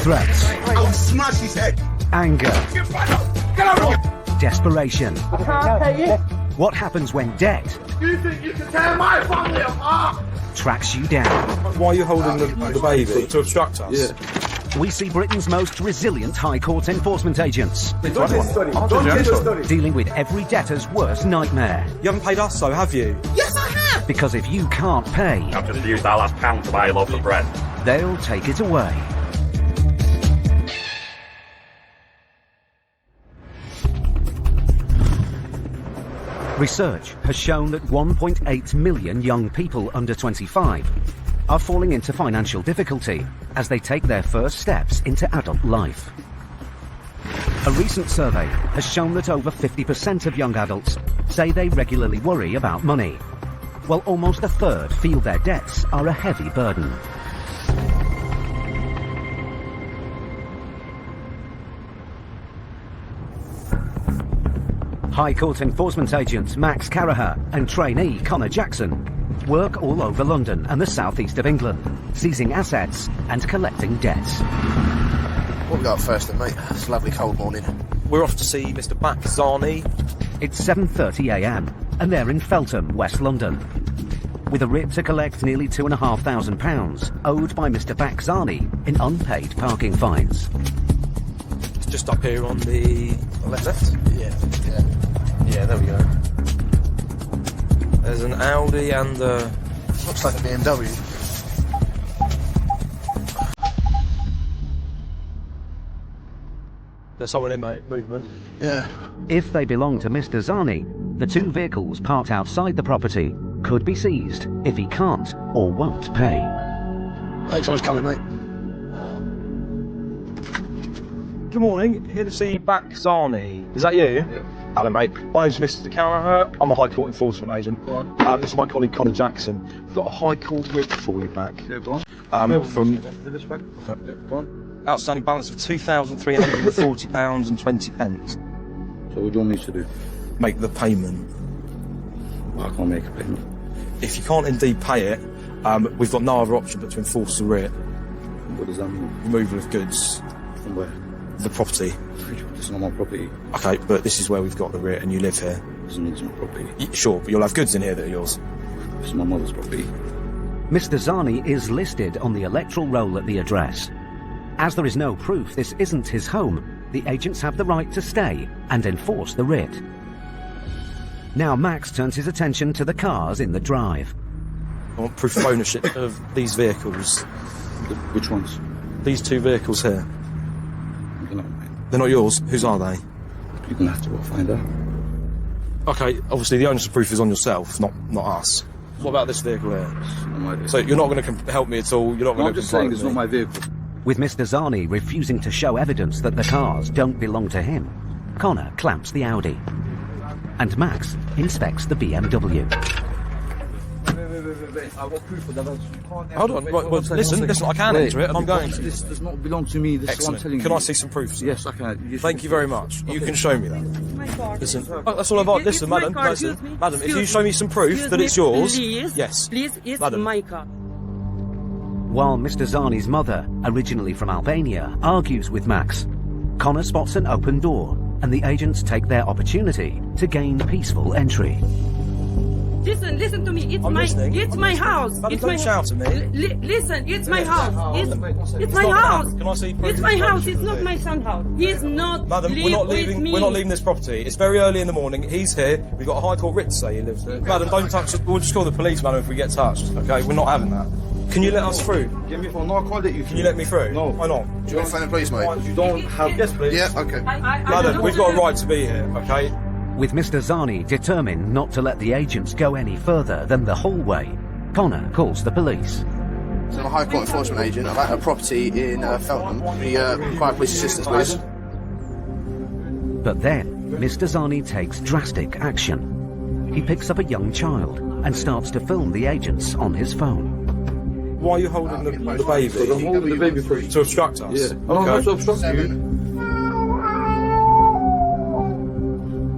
Threats, I'll smash his head. anger, Get over. desperation. I can't pay it. What happens when debt You think you can tear my family apart? tracks you down? Why are you holding the baby? To obstruct us? Yeah. We see Britain's most resilient High Court enforcement agents. Don't get study. Don't get study. Dealing with every debtor's worst nightmare. You haven't paid us, though, have you? Yes, I have. Because if you can't pay, I've just used our last pound to buy a loaf of bread. they'll take it away. Research has shown that 1.8 million young people under 25 are falling into financial difficulty as they take their first steps into adult life. A recent survey has shown that over 50% of young adults say they regularly worry about money, while almost a third feel their debts are a heavy burden. High Court enforcement agents Max Caraher and trainee Connor Jackson work all over London and the southeast of England, seizing assets and collecting debts. What we got first then, mate? It's a lovely cold morning. We're off to see Mr. Baczani. It's 7:30 a.m. and they're in Feltham, West London, with a writ to collect nearly £2,500 owed by Mr. Baczani in unpaid parking fines. It's just up here on the left? Yeah, there we go. There's an Audi and a... Looks like a BMW. There's someone in, mate. Movement. Yeah. If they belong to Mr. Zani, the two vehicles parked outside the property could be seized if he can't or won't pay. Thanks, someone's coming, mate. Good morning. Here to see Baczani. Is that you? Yeah. Hello, mate. My name's Mr. Caraher. I'm a High Court enforcement agent. This is my colleague Connor Jackson. We've got a High Court writ for you back. Yeah, go on. From outstanding balance of £2,340 and 20 pence. So what do you want me to do? Make the payment. I can't make a payment. If you can't indeed pay it, we've got no other option but to enforce the writ. What does that mean? Removal of goods. From where? The property. It's not my property. Okay, but this is where we've got the writ and you live here. Doesn't mean it's my property. Sure, but you'll have goods in here that are yours. It's my mother's property. Mr. Zani is listed on the electoral roll at the address. As there is no proof this isn't his home, the agents have the right to stay and enforce the writ. Now Max turns his attention to the cars in the drive. I want proof of ownership of these vehicles. Which ones? These two vehicles here. They're not yours. Whose are they? You're gonna have to find out. Okay, obviously the onus of proof is on yourself, not us. What about this vehicle here? It's not my vehicle. So you're not going to help me at all? You're not going to... I'm just saying it's not my vehicle. With Mr. Zani refusing to show evidence that the cars don't belong to him, Connor clamps the Audi. and Max inspects the BMW. Hold on, right, well, listen, I can enter it and I'm going to. This does not belong to me, this is what I'm telling you. Can I see some proof, sir? Yes, I can. Thank you very much. You can show me that. Listen, that's all I've got. Listen, madam, madam, if you show me some proof that it's yours, yes. Please, it's madam. my car. While Mr. Zani's mother, originally from Albania, argues with Max, Connor spots an open door and the agents take their opportunity to gain peaceful entry. Listen to me. It's my house. Madam, It's don't my shout at me. Listen, it's my house. It's my house. Can I see proof? It's my house. It's not my son's house. He's not. Madam, we're not leaving this property. It's very early in the morning. He's here. We've got a High Court writ to say he lives there. Madam, don't touch it. We'll just call the police, madam, if we get touched. Okay, we're not having that. Can you let us through? Give me a phone. No, I can't let you through. Can you let me through? No. Why not? Do you want to phone the police, mate? You don't have... Yes, please. Yeah, okay. Madam, we've got a right to be here, okay? With Mr. Zani determined not to let the agents go any further than the hallway, Connor calls the police. So I'm a High Court enforcement agent. I'm at a property in Feltham. We require police assistance, please. But then, Mr. Zani takes drastic action. He picks up a young child and starts to film the agents on his phone. Why are you holding the baby? I'm holding the baby for you. To obstruct us? Yeah. No, not to obstruct you.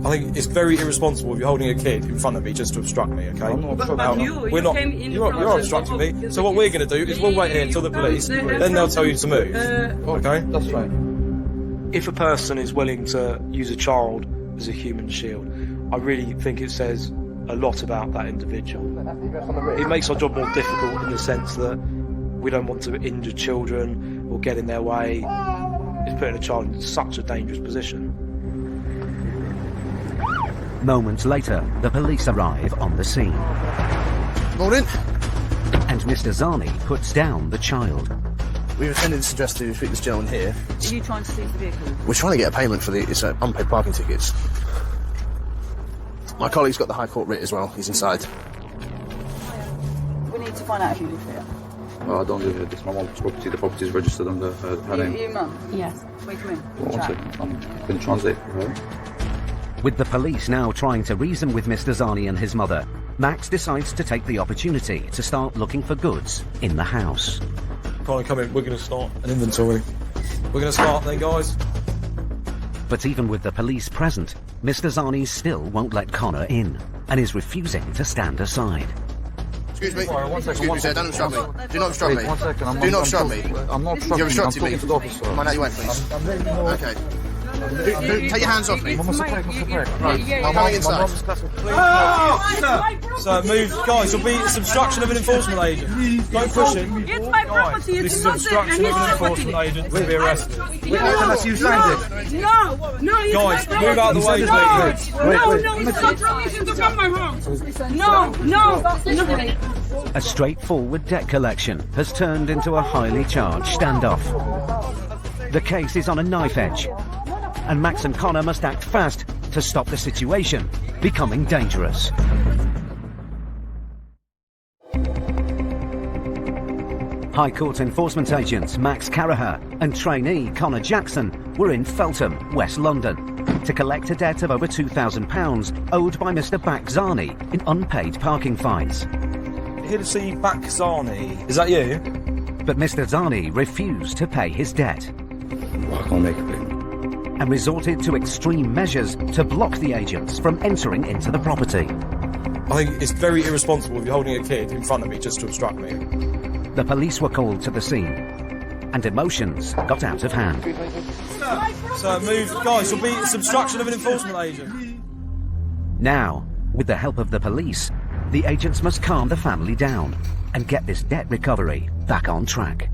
I think it's very irresponsible if you're holding a kid in front of me just to obstruct me, okay? I'm not obstructing We're not. You're obstructing me. So what we're going to do is we'll wait here until the police, then they'll tell you to move. Okay? That's fine. If a person is willing to use a child as a human shield, I really think it says a lot about that individual. It makes our job more difficult in the sense that we don't want to injure children or get in their way. It's putting a child in such a dangerous position. Moments later, the police arrive on the scene. Morning. And Mr. Zani puts down the child. We've attended this address to speak to this gentleman here. Are you trying to seize the vehicle? We're trying to get a payment for the unpaid parking tickets. My colleague's got the High Court writ as well. He's inside. We need to find out if you live here. I don't live here. This is my mum's property. The property is registered under her name. Your mum? Yes. Wait, come in. One second. I'm going to translate for her. With the police now trying to reason with Mr. Zani and his mother, Max decides to take the opportunity to start looking for goods in the house. Can't come in. We're going to start an inventory. We're going to start then, guys. But even with the police present, Mr. Zani still won't let Connor in and is refusing to stand aside. Excuse me. One second. Excuse me, sir. Don't obstruct me. Do not obstruct me. 1 second. Do not obstruct me. I'm not obstructing. You're obstructing me. I'm talking to the officer. Come on, out your way, please. Okay. Take your hands off me. Right. I'm going inside. So move, guys. You'll be obstruction of an enforcement agent. Don't push him. It's my property. This is obstruction of an enforcement agent. We'll be arrested. Unless you signed it. No, it's guys, my move out of the way, please. No, it's not permission to come my home. No. A straightforward debt collection has turned into a highly charged standoff. The case is on a knife edge, and Max and Connor must act fast to stop the situation becoming dangerous. High Court enforcement agents Max Carraher and trainee Connor Jackson were in Feltham, West London, to collect a debt of over £2,000 owed by Mr. Bakzani in unpaid parking fines. Here to see Bakzani. Is that you? But Mr. Zani refused to pay his debt. I can't make a payment. And resorted to extreme measures to block the agents from entering into the property. I think it's very irresponsible if you're holding a kid in front of me just to obstruct me. The police were called to the scene, and emotions got out of hand. So move, guys. You'll be obstruction of an enforcement agent. Now, with the help of the police, the agents must calm the family down and get this debt recovery back on track.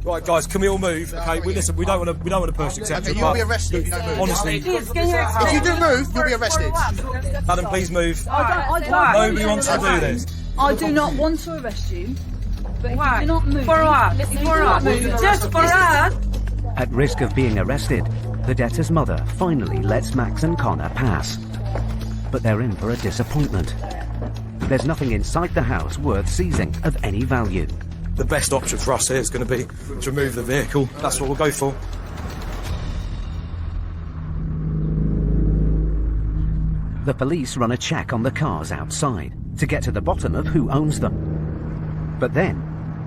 Right, guys, can we all move? Okay, listen, we don't want to push, etc. Okay, you'll be arrested if you don't move. Honestly, if you do move, you'll be arrested. Madam, please move. Nobody wants to do this. I do not want to arrest you. But if you do not move, for what? Just for us. At risk of being arrested, the debtor's mother finally lets Max and Connor pass. But they're in for a disappointment. There's nothing inside the house worth seizing of any value. The best option for us here is going to be to remove the vehicle. That's what we'll go for. The police run a check on the cars outside to get to the bottom of who owns them. But then,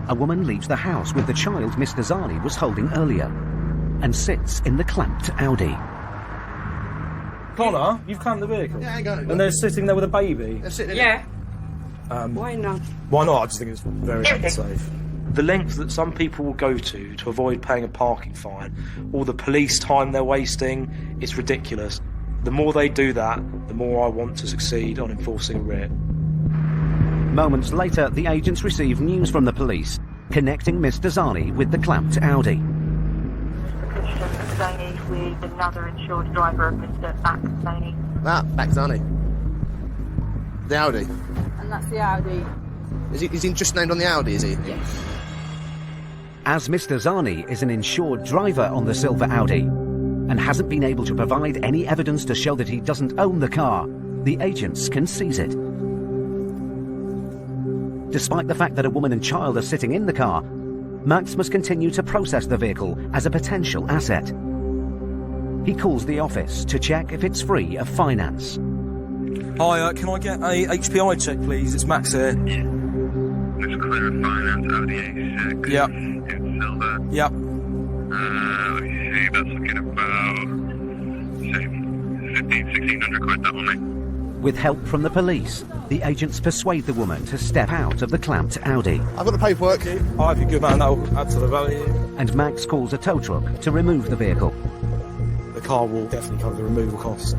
a woman leaves the house with the child Mr. Zani was holding earlier and sits in the clamped Audi. Connor, you've clamped the vehicle? Yeah, I got it. And they're sitting there with a baby? They're sitting Yeah. Why not? Why not? I just think it's very unsafe. The lengths that some people will go to avoid paying a parking fine, all the police time they're wasting, it's ridiculous. The more they do that, the more I want to succeed on enforcing a writ. Moments later, the agents receive news from the police connecting Mr. Zani with the clamped Audi. Zani with another insured driver of Mr. Max Zani. Max Zani. The Audi. And that's the Audi. Is he just named on the Audi, is he? Yes. As Mr. Zani is an insured driver on the silver Audi and hasn't been able to provide any evidence to show that he doesn't own the car, the agents can seize it. Despite the fact that a woman and child are sitting in the car, Max must continue to process the vehicle as a potential asset. He calls the office to check if it's free of finance. Hi, can I get a HPI check, please? It's Max here. Looks clear of finance, Audi A6. Yep. It's silver. Yep. Let me see, that's looking about, say, 1,500-1,600 quid, that one, mate. With help from the police, the agents persuade the woman to step out of the clamped Audi. I've got the paperwork. Oh, if you're good, man, that'll add to the value. And Max calls a tow truck to remove the vehicle. The car will definitely cover the removal costs.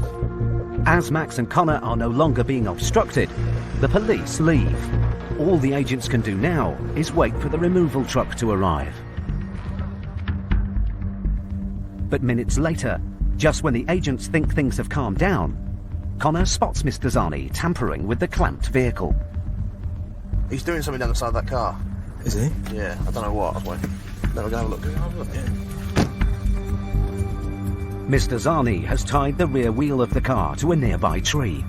As Max and Connor are no longer being obstructed, the police leave. All the agents can do now is wait for the removal truck to arrive. But minutes later, just when the agents think things have calmed down, Connor spots Mr. Zani tampering with the clamped vehicle. He's doing something down the side of that car. Is he? Yeah, I don't know what. Wait. No, we're going to have a look. Mr. Zani has tied the rear wheel of the car to a nearby tree.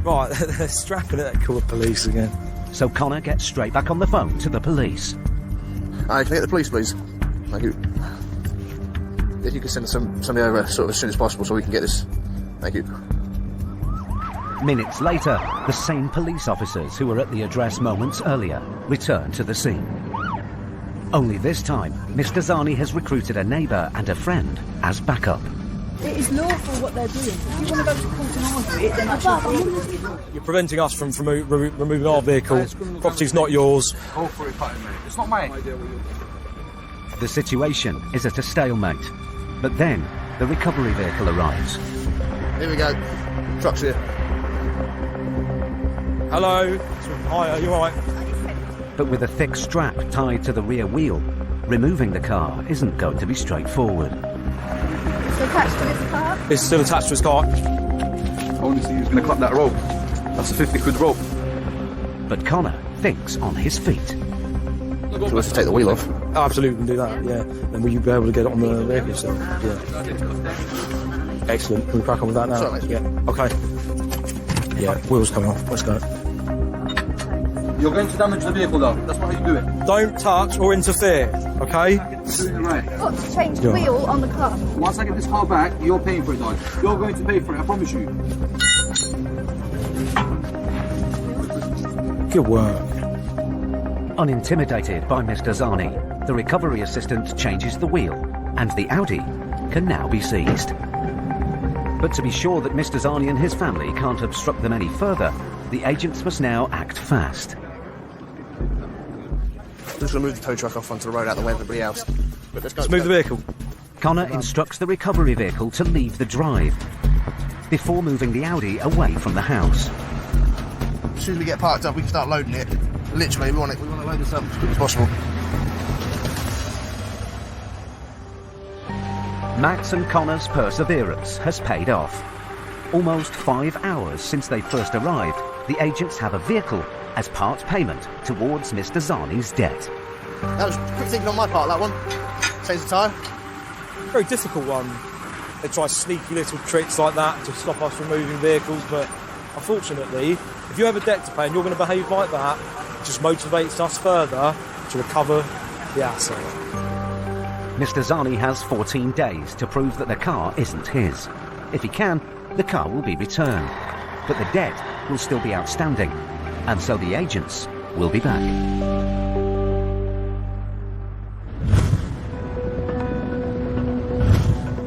Right, they're strapping it. Call the police again. So Connor gets straight back on the phone to the police. Hi, can I get the police, please? Thank you. If you could send somebody over sort of as soon as possible so we can get this. Thank you. Minutes later, the same police officers who were at the address moments earlier return to the scene. Only this time, Mr. Zani has recruited a neighbour and a friend as backup. It is lawful what they're doing. If you want to go to court and argue it, then that's your problem. You're preventing us from removing our vehicle. Property's not yours. Go for it, It's not mine. The situation is at a stalemate. But then, the recovery vehicle arrives. Here we go. Truck's here. Hello. Hi, are you alright? But with a thick strap tied to the rear wheel, removing the car isn't going to be straightforward. It's attached to this car? It's still attached to his car. Honestly, he was going to cut that rope. That's a 50 quid rope. But Connor thinks on his feet. So we have to take the wheel off? Absolutely, we can do that, yeah. Then will you be able to get it on the vehicle still? Yeah. Excellent. Can we crack on with that now? Sorry, mate. Yeah. Okay. Yeah, wheels coming off. Let's go. You're going to damage the vehicle, though. That's not how you do it. Don't touch or interfere, okay? Got to change the wheel on the car. Once I get this car back, you're paying for it, dog. You're going to pay for it, I promise you. Good work. Unintimidated by Mr. Zani, the recovery assistant changes the wheel, and the Audi can now be seized. But to be sure that Mr. Zani and his family can't obstruct them any further, the agents must now act fast. Just going to move the tow truck off onto the road out the way of everybody else. But let's move the vehicle. Connor instructs the recovery vehicle to leave the drive before moving the Audi away from the house. As soon as we get parked up, we can start loading it. Literally, we want to load this up as quick as possible. Max and Connor's perseverance has paid off. Almost 5 hours since they first arrived, the agents have a vehicle as part payment towards Mr. Zani's debt. That was quick thinking on my part, that one. Saves the time. Very difficult one. They try sneaky little tricks like that to stop us from moving vehicles, but unfortunately, if you have a debt to pay and you're going to behave like that, it just motivates us further to recover the asset. Mr. Zani has 14 days to prove that the car isn't his. If he can, the car will be returned, but the debt will still be outstanding, and so the agents will be back.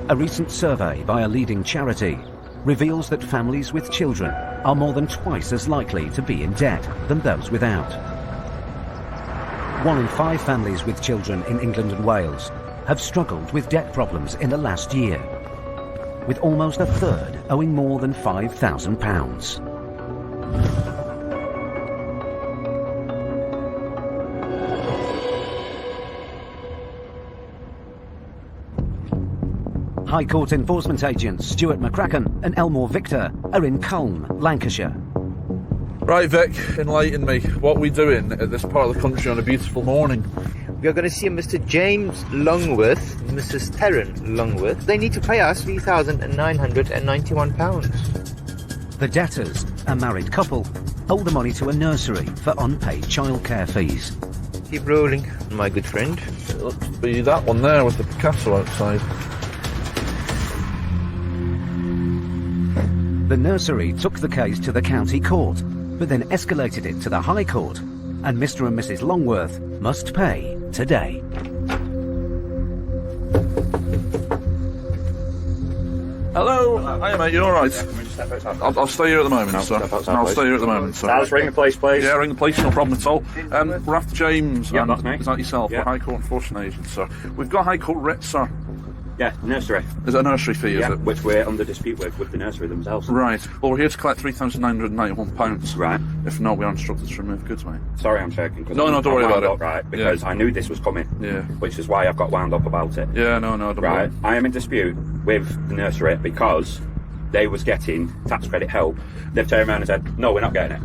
A recent survey by a leading charity reveals that families with children are more than twice as likely to be in debt than those without. 1 in 5 families with children in England and Wales have struggled with debt problems in the last year, with almost a third owing more than £5,000. High Court enforcement agents Stuart McCracken and Elmore Victor are in Culm, Lancashire. Right, Vic, enlighten me. What are we doing at this part of the country on a beautiful morning? We are going to see Mr. James Longworth, Mrs. Terran Longworth. They need to pay us £3,991. The debtors, a married couple, owe the money to a nursery for unpaid childcare fees. Keep rolling, my good friend. It looks to be that one there with the Picasso outside. The nursery took the case to the county court, but then escalated it to the High Court, and Mr. and Mrs. Longworth must pay today. Hello. Hiya, mate. You all right? I'll stay here at the moment, sir. I'll stay here at the moment, sir. Let's ring the police, please. Yeah, ring the police, no problem at all. We're after James. Yeah, that's me. Is that yourself? Yeah. We're High Court enforcement agent, sir. We've got High Court writ, sir. Yeah, nursery. Is it a nursery fee, is it? Which we're under dispute with the nursery themselves. Right. Well, we're here to collect £3,991. Right. If not, we are instructed to remove goods, mate. Sorry, I'm checking. No, don't worry about it. Right, because I knew this was coming. Yeah. Which is why I've got wound up about it. Yeah, no, don't Right. worry. I am in dispute with the nursery because they was getting tax credit help. They've turned around and said, no, we're not getting it.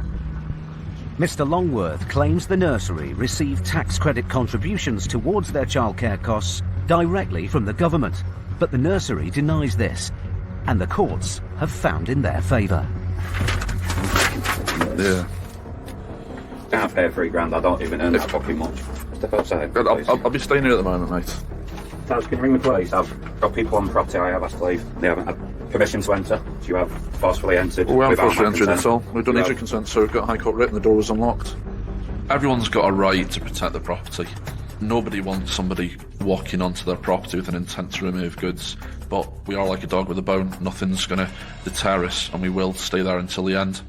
Mr. Longworth claims the nursery received tax credit contributions towards their childcare costs directly from the government, but the nursery denies this, and the courts have found in their favour. Yeah. Can't pay £3,000, I don't even earn that fucking much. Step outside. I'll be staying here at the moment, mate. Taz, can you ring the police? I've got people on the property I have asked to leave. They haven't had permission to enter. So you have forcefully entered. We haven't without forcefully my entered consent. at all. We don't need your consent, so we've got a High Court writ and the door was unlocked. Everyone's got a right to protect their property. Nobody wants somebody walking onto their property with an intent to remove goods, but we are like a dog with a bone. Nothing's going to deter us, and we will stay there until the end.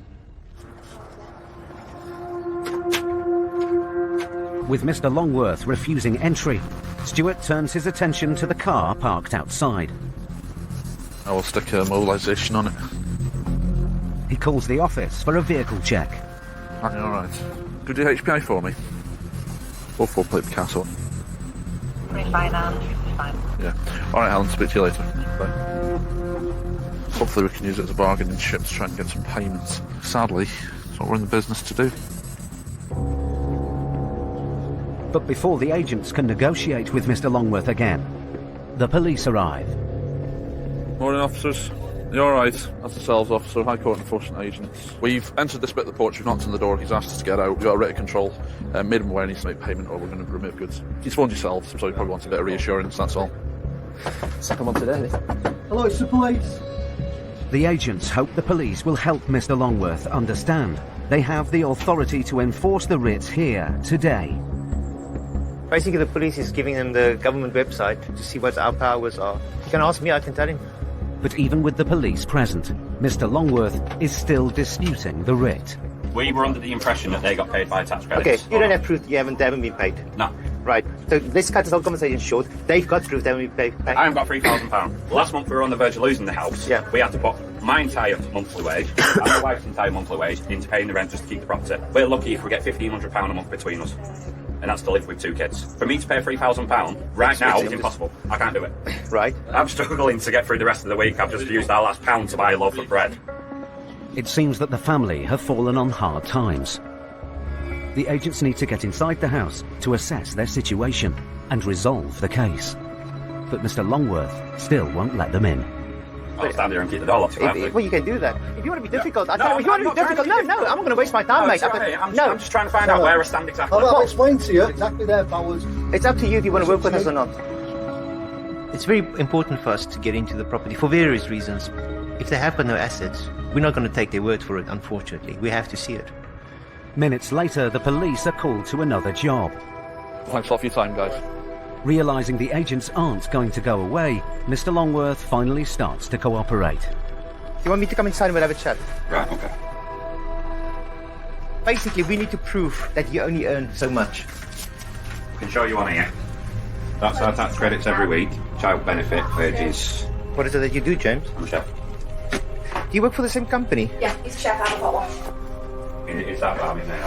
With Mr. Longworth refusing entry, Stuart turns his attention to the car parked outside. I will stick a mobilisation on it. He calls the office for a vehicle check. All right. Could you do HPI for me? Or full-plate Picasso. Fine, fine. Yeah. All right, Helen. Speak to you later. Bye. Hopefully we can use it as a bargaining chip to try and get some payments. Sadly, it's what we're in the business to do. But before the agents can negotiate with Mr. Longworth again, the police arrive. Morning, officers. You all right? That's the sales officer, High Court enforcement agents. We've entered this bit of the porch, we've knocked on the door, he's asked us to get out, we've got a writ of control, made him aware he needs to make payment or we're going to remove goods. He's phoned yourself, so he probably wants a bit of reassurance, that's all. Second one today. Hello, it's the police. The agents hope the police will help Mr. Longworth understand they have the authority to enforce the writ here today. Basically, the police is giving them the government website to see what our powers are. You can ask me, I can tell him. But even with the police present, Mr. Longworth is still disputing the writ. We were under the impression that they got paid by tax credits. Okay, you don't have proof they haven't been paid. No. Right, so let's cut this whole conversation short. They've got proof they haven't been paid. I haven't got £3,000. Last month we were on the verge of losing the house. Yeah. We had to put my entire monthly wage and my wife's entire monthly wage into paying the rent just to keep the property. We're lucky if we get £1,500 a month between us. And that's to live with 2 kids. For me to pay £3,000 right now is impossible. I can't do it. Right. I'm struggling to get through the rest of the week. I've just used our last pound to buy a loaf of bread. It seems that the family have fallen on hard times. The agents need to get inside the house to assess their situation and resolve the case. But Mr. Longworth still won't let them in. I'll stand here and keep the door locked. Well, you can do that. If you want to be difficult, I tell you, if you want to be difficult, no, I'm not going to waste my time, mate. I'm just trying to find out where I stand exactly. I'll explain to you exactly their powers. It's up to you if you want to work with us or not. It's very important for us to get into the property for various reasons. If they have got no assets, we're not going to take their word for it, unfortunately. We have to see it. Minutes later, the police are called to another job. Thanks a lot for your time, guys. Realising the agents aren't going to go away, Mr. Longworth finally starts to cooperate. You want me to come inside and we'll have a chat? Right, okay. Basically, we need to prove that you only earn so much. I can show you on here. That's our tax credits every week. Child benefit, wages. What is it that you do, James? I'm a chef. Do you work for the same company? Yeah, he's a chef. I've got one. Is that what I'm in there?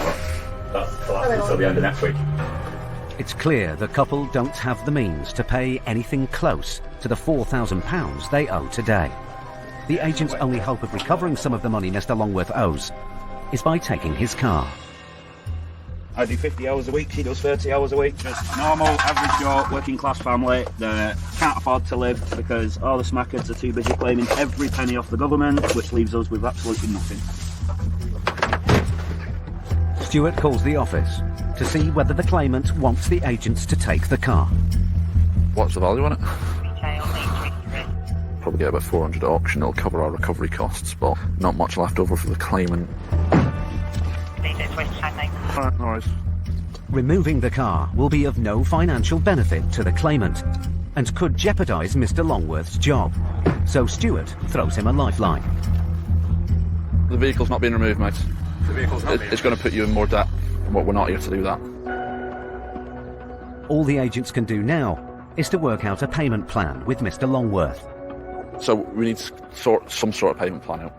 That's until the end of next week. It's clear the couple don't have the means to pay anything close to the £4,000 they owe today. The agent's only hope of recovering some of the money Mr. Longworth owes is by taking his car. I do 50 hours a week, she does 30 hours a week. Just normal, average Joe, working class family that can't afford to live because all the smackheads are too busy claiming every penny off the government, which leaves us with absolutely nothing. Stuart calls the office to see whether the claimant wants the agents to take the car. What's the value on it? Probably get about 400 at auction. It'll cover our recovery costs, but not much left over for the claimant. Alright, no worries. Removing the car will be of no financial benefit to the claimant and could jeopardise Mr. Longworth's job. So Stuart throws him a lifeline. The vehicle's not being removed, mate. The vehicle's not It's going to put you in more debt, but we're not here to do that. All the agents can do now is to work out a payment plan with Mr. Longworth. So we need to sort some sort of payment plan out.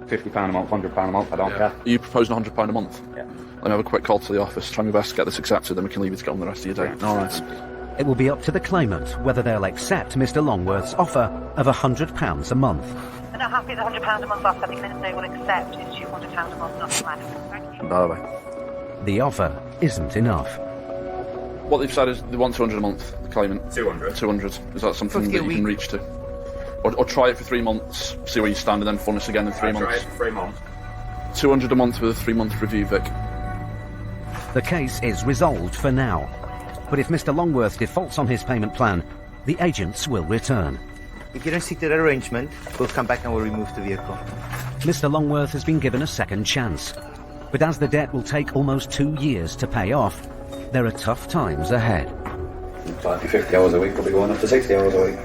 £50 a month, £100 a month, I don't care. Are you proposing £100 a month? Yeah. Let me have a quick call to the office, try my best to get this accepted, then we can leave you to get on the rest of your day. Alright. It will be up to the claimant whether they'll accept Mr. Longworth's offer of £100 a month. They're not happy with £100 a month offer. The minute they will accept is £200 a month, not less. Thank you. Bye-bye. The offer isn't enough. What they've said is they want 200 a month, the claimant. 200. 200. Is that something that you can reach to? Or try it for 3 months, see where you stand, and then phone us again in 3 months. Try it for 3 months. 200 a month with a 3-month review, Vic. The case is resolved for now. But if Mr. Longworth defaults on his payment plan, the agents will return. If you don't stick to that arrangement, we'll come back and we'll remove the vehicle. Mr. Longworth has been given a second chance. But as the debt will take almost 2 years to pay off, there are tough times ahead. 50 hours a week, will be going up to 60 hours a week.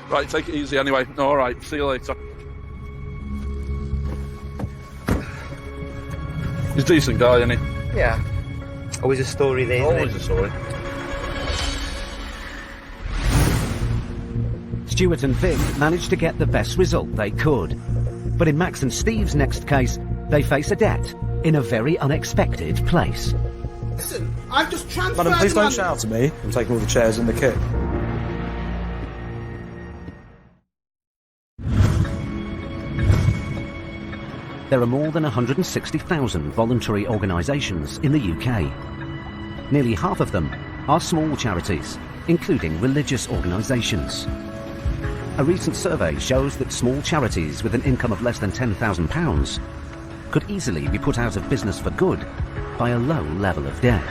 Right, take it easy anyway. Alright, see you later. He's a decent guy, isn't he? Yeah. Always a story there, isn't Always it? a story. Stuart and Vic managed to get the best result they could. But in Max and Steve's next case, they face a debt in a very unexpected place. Listen, I've just transferred... Madam, please don't shout at me. I'm taking all the chairs and the kit. There are more than 160,000 voluntary organisations in the UK. Nearly half of them are small charities, including religious organisations. A recent survey shows that small charities with an income of less than £10,000 could easily be put out of business for good by a low level of debt.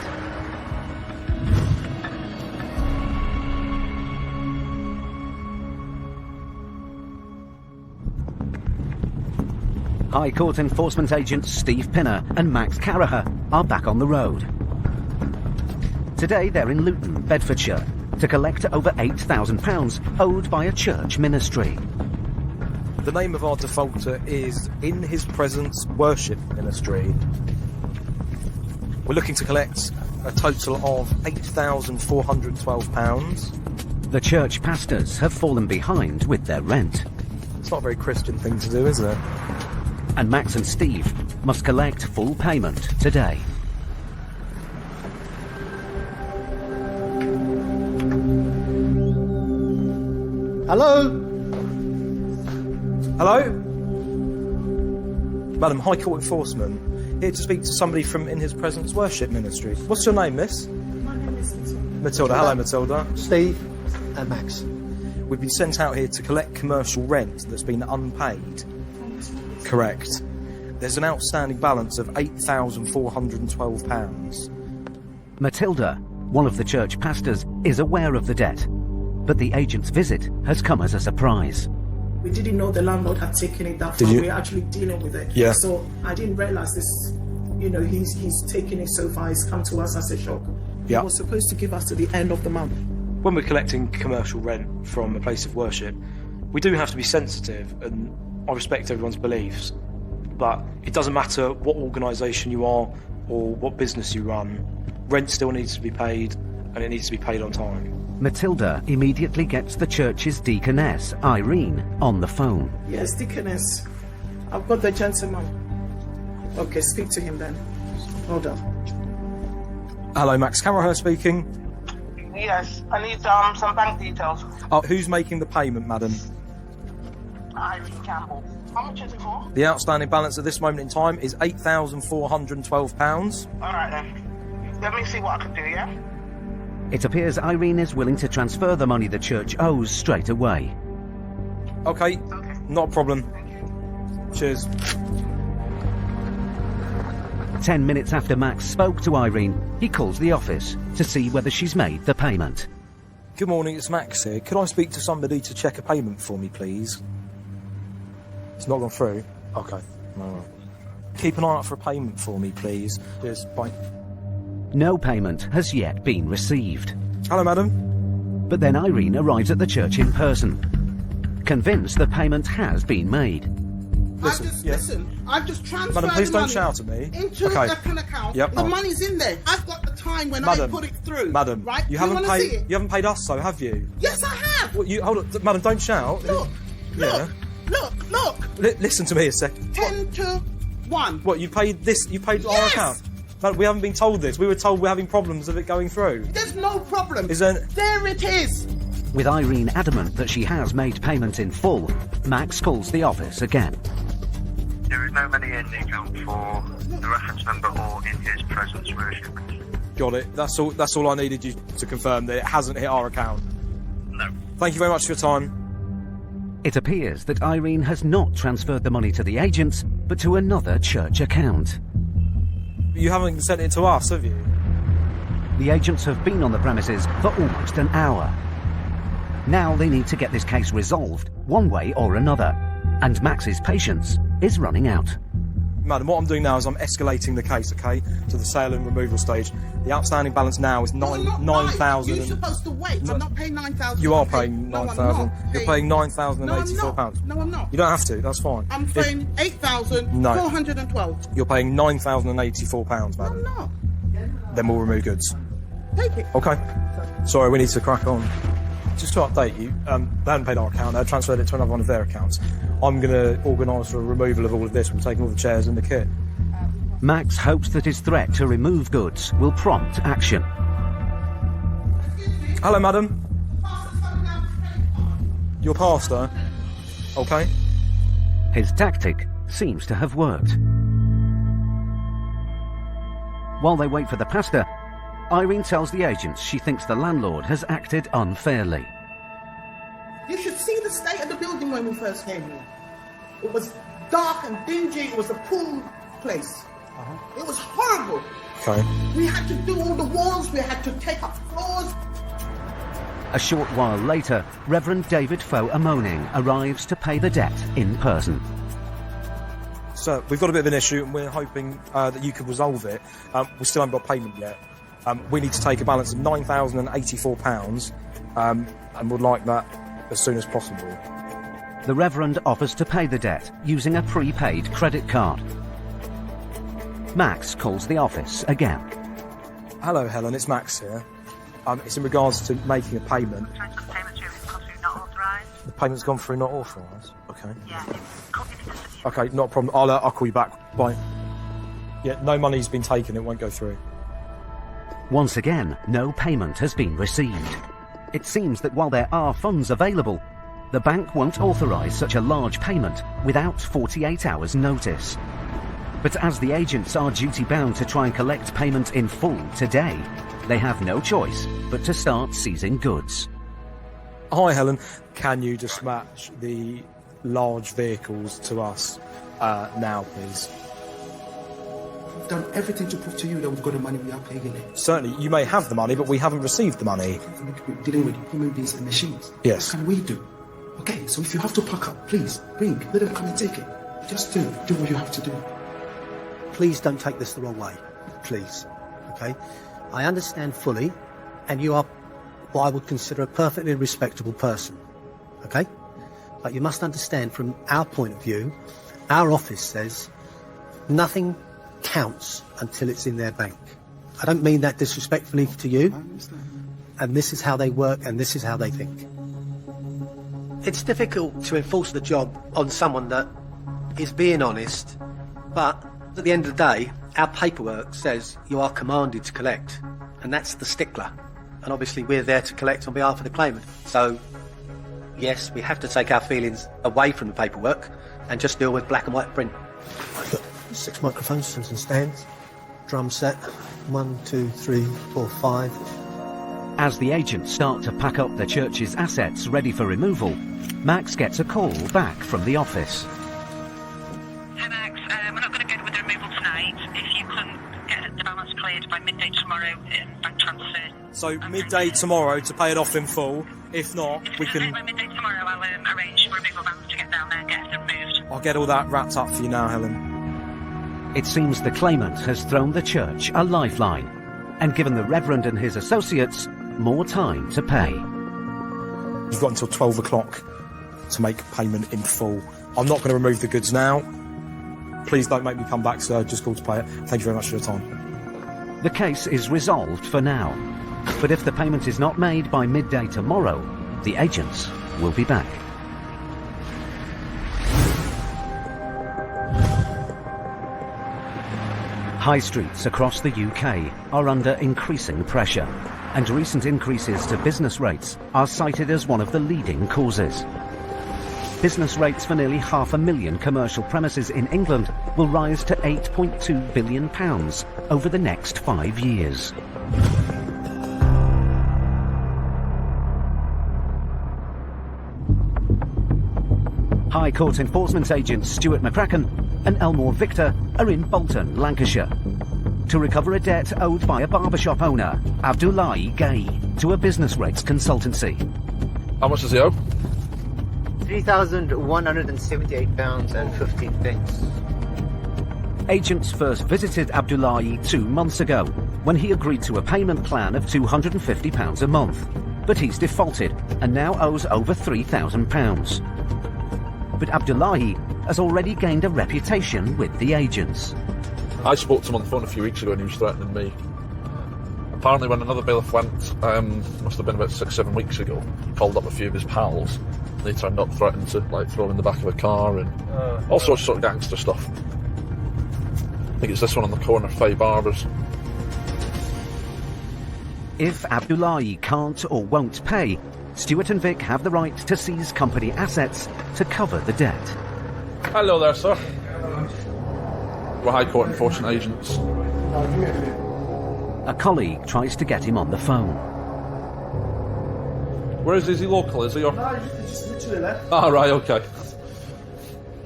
High Court enforcement agents Steve Pinner and Max Caraher are back on the road. Today they're in Luton, Bedfordshire, to collect over £8,000 owed by a church ministry. The name of our defaulter is In His Presence Worship Ministry. We're looking to collect a total of £8,412. The church pastors have fallen behind with their rent. It's not a very Christian thing to do, is it? And Max and Steve must collect full payment today. Hello? Hello? Madam, High Court Enforcement. Here to speak to somebody from In His Presence Worship Ministry. What's your name, miss? My name is Matilda. Matilda. Hello, Matilda. Steve and Max. We've been sent out here to collect commercial rent that's been unpaid. Correct. There's an outstanding balance of £8,412. Matilda, one of the church pastors, is aware of the debt. But the agent's visit has come as a surprise. We didn't know the landlord had taken it that Did far. you- We're actually dealing with it. Yeah. So I didn't realise this, he's taken it so far. It's come to us as a shock. Yeah. He was supposed to give us to the end of the month. When we're collecting commercial rent from a place of worship, we do have to be sensitive, and I respect everyone's beliefs, but it doesn't matter what organisation you are or what business you run, rent still needs to be paid, and it needs to be paid on time. Matilda immediately gets the church's deaconess, Irene, on the phone. Yes, Deaconess. I've got the gentleman. Okay, speak to him then. Hold on. Hello, Max Cameron speaking. Yes, I need some bank details. Who's making the payment, madam? Irene Campbell. How much is it for? The outstanding balance at this moment in time is £8,412. Alright then. Let me see what I can do, yeah? It appears Irene is willing to transfer the money the church owes straight away. Okay, not a problem. Cheers. 10 minutes after Max spoke to Irene, he calls the office to see whether she's made the payment. Good morning, it's Max here. Could I speak to somebody to check a payment for me, please? It's not gone through? Okay. All right. Keep an eye out for a payment for me, please. Cheers. Bye. No payment has yet been received. Hello, madam. But then Irene arrives at the church in person, convinced the payment has been made. Listen, I've just transferred Madam, please the don't money shout at me. into Okay. an account. Yep. The money's in there. I've got the time when Madam, I put it through. Madam, right? you Do haven't wanna see paid. it? You haven't paid us, so have you? Yes, I have. Well, hold on, madam. Don't shout. Look, Yeah. Look. Listen to me a second. 10 to 1. What you paid this? You paid our Yes. account. But we haven't been told this. We were told we're having problems of it going through. There's no problem. Is there? There it is. With Irene adamant that she has made payment in full, Max calls the office again. There is no money in the account for the reference number or in his presence worship. Got it. That's all. That's all I needed you to confirm that it hasn't hit our account. No. Thank you very much for your time. It appears that Irene has not transferred the money to the agents, but to another church account. You haven't sent it to us, have you? The agents have been on the premises for almost an hour. Now they need to get this case resolved, one way or another, and Max's patience is running out. Madam, what I'm doing now is I'm escalating the case, okay, to the sale and removal stage. The outstanding balance now is nine thousand. You're supposed to wait. I'm not paying 9,000. You are paying 9,000. You're paying £9,084. No, I'm not. You don't have to. That's fine. I'm paying 8,412. You're paying £9,084, madam. I'm not. Then we'll remove goods. Take it. Okay. Sorry, we need to crack on. Just to update you, they hadn't paid our account. They transferred it to another one of their accounts. I'm going to organise for a removal of all of this. We're taking all the chairs and the kit. Max hopes that his threat to remove goods will prompt action. Hello, madam. Your pastor. Okay. His tactic seems to have worked. While they wait for the pastor, Irene tells the agents she thinks the landlord has acted unfairly. You should see the state of the building when we first came here. It was dark and dingy. It was a pool place. It was horrible. Okay. We had to do all the walls. We had to take up floors. A short while later, Reverend David Foe Amoning arrives to pay the debt in person. So, we've got a bit of an issue and we're hoping that you could resolve it. We still haven't got payment yet. We need to take a balance of £9,084 and would like that as soon as possible. The Reverend offers to pay the debt using a prepaid credit card. Max calls the office again. Hello, Helen, it's Max here. It's in regards to making a payment. The payment's gone through not authorised? Okay. Okay, not a problem. I'll call you back. Bye. Yeah, no money's been taken. It won't go through. Once again, no payment has been received. It seems that while there are funds available, the bank won't authorise such a large payment without 48 hours' notice. But as the agents are duty-bound to try and collect payment in full today, they have no choice but to start seizing goods. Hi, Helen. Can you dispatch the large vehicles to us now, please? We've done everything to prove to you that we've got the money, we are paying it. Certainly, you may have the money, but we haven't received the money. We're dealing with human beings and machines. Yes. What can we do? Okay, so if you have to pack up, please, let them come and take it. Just do what you have to do. Please don't take this the wrong way. Please. Okay? I understand fully, and you are what I would consider a perfectly respectable person. Okay? But you must understand from our point of view, our office says nothing counts until it's in their bank. I don't mean that disrespectfully to you. I understand. And this is how they work and this is how they think. It's difficult to enforce the job on someone that is being honest, but at the end of the day, our paperwork says you are commanded to collect, and that's the stickler. And obviously we're there to collect on behalf of the claimant. So, yes, we have to take our feelings away from the paperwork and just deal with black and white print. I've got 6 microphones, some stands, drum set, 1, 2, 3, 4, 5. As the agents start to pack up the church's assets ready for removal, Max gets a call back from the office. Hi Max, we're not going to go with the removal tonight. If you can get the balance cleared by midday tomorrow in bank transfer. So midday tomorrow to pay it off in full. If not, we can... By midday tomorrow I'll arrange removal vans to get down there and get them moved. I'll get all that wrapped up for you now, Helen. It seems the claimant has thrown the church a lifeline and given the Reverend and his associates more time to pay. You've got until 12 o'clock to make payment in full. I'm not going to remove the goods now. Please don't make me come back, sir. Just call to pay it. Thank you very much for your time. The case is resolved for now, but if the payment is not made by midday tomorrow, the agents will be back. High streets across the UK are under increasing pressure, and recent increases to business rates are cited as one of the leading causes. Business rates for nearly 500,000 commercial premises in England will rise to £8.2 billion over the next 5 years. High Court enforcement agents Stuart McCracken and Elmore Victor are in Bolton, Lancashire, to recover a debt owed by a barbershop owner, Abdullahi Gay, to a business rates consultancy. How much does he owe? £3,178.15. Agents first visited Abdullahi 2 months ago when he agreed to a payment plan of £250 a month, but he's defaulted and now owes over £3,000. But Abdullahi has already gained a reputation with the agents. I spoke to him on the phone a few weeks ago and he was threatening me. Apparently when another bailiff went, must have been about 6-7 weeks ago, he called up a few of his pals and they turned up threatening to throw him in the back of a car and all sorts of sort of gangster stuff. I think it's this one on the corner, Faye Barbers. If Abdullahi can't or won't pay, Stuart and Vic have the right to seize company assets to cover the debt. Hello there, sir. We're High Court enforcement agents. A colleague tries to get him on the phone. Where is he? Is he local, is he? Or... No, he just literally left. Ah, right, okay.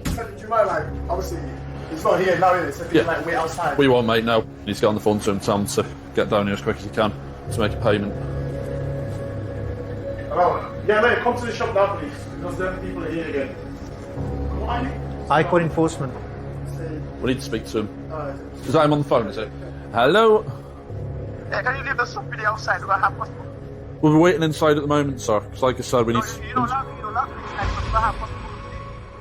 Do you mind, obviously, he's not here now, is it? So Yeah. wait outside. We won't, mate, no. Need to get on the phone to him, tell him to get down here as quick as he can to make a payment. Hello? Yeah, mate, come to the shop now, please. Because there are people here again. High Court enforcement. We need to speak to him. Is that him on the phone, is it? Hello? Yeah, can you leave the stuff video outside? We'll have possible. We'll be waiting inside at the moment, sir, because like I said, we need to... You don't love me, we'll have possible.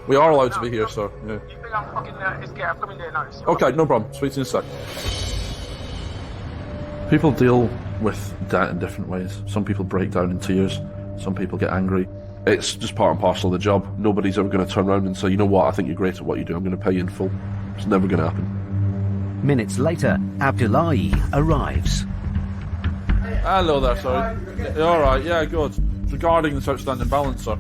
We are allowed to be here, sir. Yeah. You think I'm fucking scared? I'm coming there now. Okay, no problem. Speak to you in a sec. People deal with debt in different ways. Some people break down in tears. Some people get angry. It's just part and parcel of the job. Nobody's ever going to turn around and say, you know what, I think you're great at what you do. I'm going to pay you in full. It's never going to happen. Minutes later, Abdullahi arrives. Hello there, sir. You all right? Yeah, good. Regarding this outstanding balance, sir,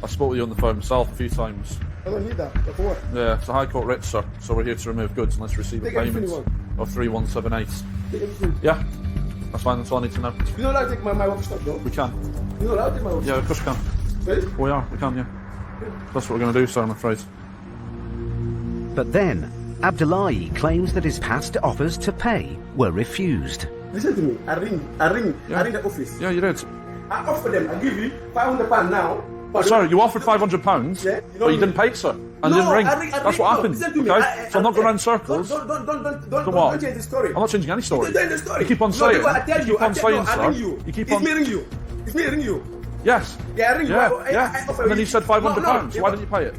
I spoke with you on the phone myself a few times. I don't need that. For what? Yeah, it's a High Court writ, sir. So we're here to remove goods and let's receive a Take everything payment you want. of 3178. Take everything. Yeah, that's fine. That's all I need to know. You don't allow to take my work stuff, though? We can. You don't allow to take my work Yeah, of course we can. Really? We are. We can. Yeah. That's what we're going to do, sir. I'm afraid. But then, Abdullahi claims that his past offers to pay were refused. Listen to me. I ring the office. Yeah, you did. I offer them. I give you £500 now. Oh, sorry, you offered £500, Yeah, but you didn't pay it, sir. And didn't ring. That's what happened. Listen to me. Okay? So I'm not going around in circles. Don't change the story. I'm not changing any story. Change the story. You keep on saying. I tell you. I ring you. You keep It's on. me ring you. It's me ring you. Yes. Yeah, I ring you. Yeah. I offer And then you said £500. No, Why didn't you pay it?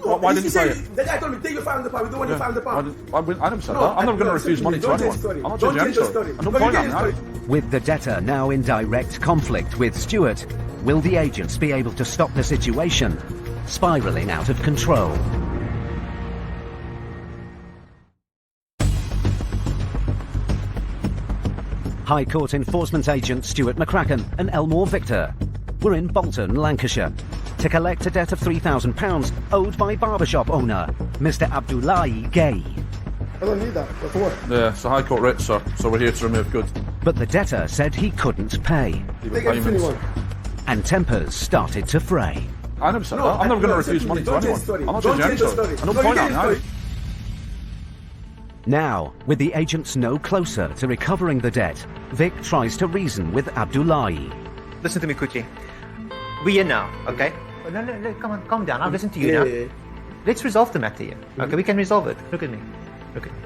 No, Why didn't you pay it? The guy told me, take your £500. We don't want your £500. I never said that. I'm never going to refuse money to anyone. I'm not changing any story. And don't point at me. With the debtor now in direct conflict with Stewart, will the agents be able to stop the situation spiralling out of control? High Court enforcement agent Stuart McCracken and Elmore Victor were in Bolton, Lancashire, to collect a debt of £3,000 owed by barbershop owner Mr. Abdullahi Gay. I don't need that. For what? Yeah, it's a High Court writ, sir. So we're here to remove goods. But the debtor said he couldn't pay. And tempers started to fray. I never said that. I'm never going to refuse money to anyone. I'm not changing any story. And don't point at me. Now, with the agents no closer to recovering the debt, Vic tries to reason with Abdullahi. Listen to me, Kuchi. We're here now, okay? No, come on, calm down. I'll listen to you now. Let's resolve the matter here. Okay, we can resolve it. Look at me. Look at me.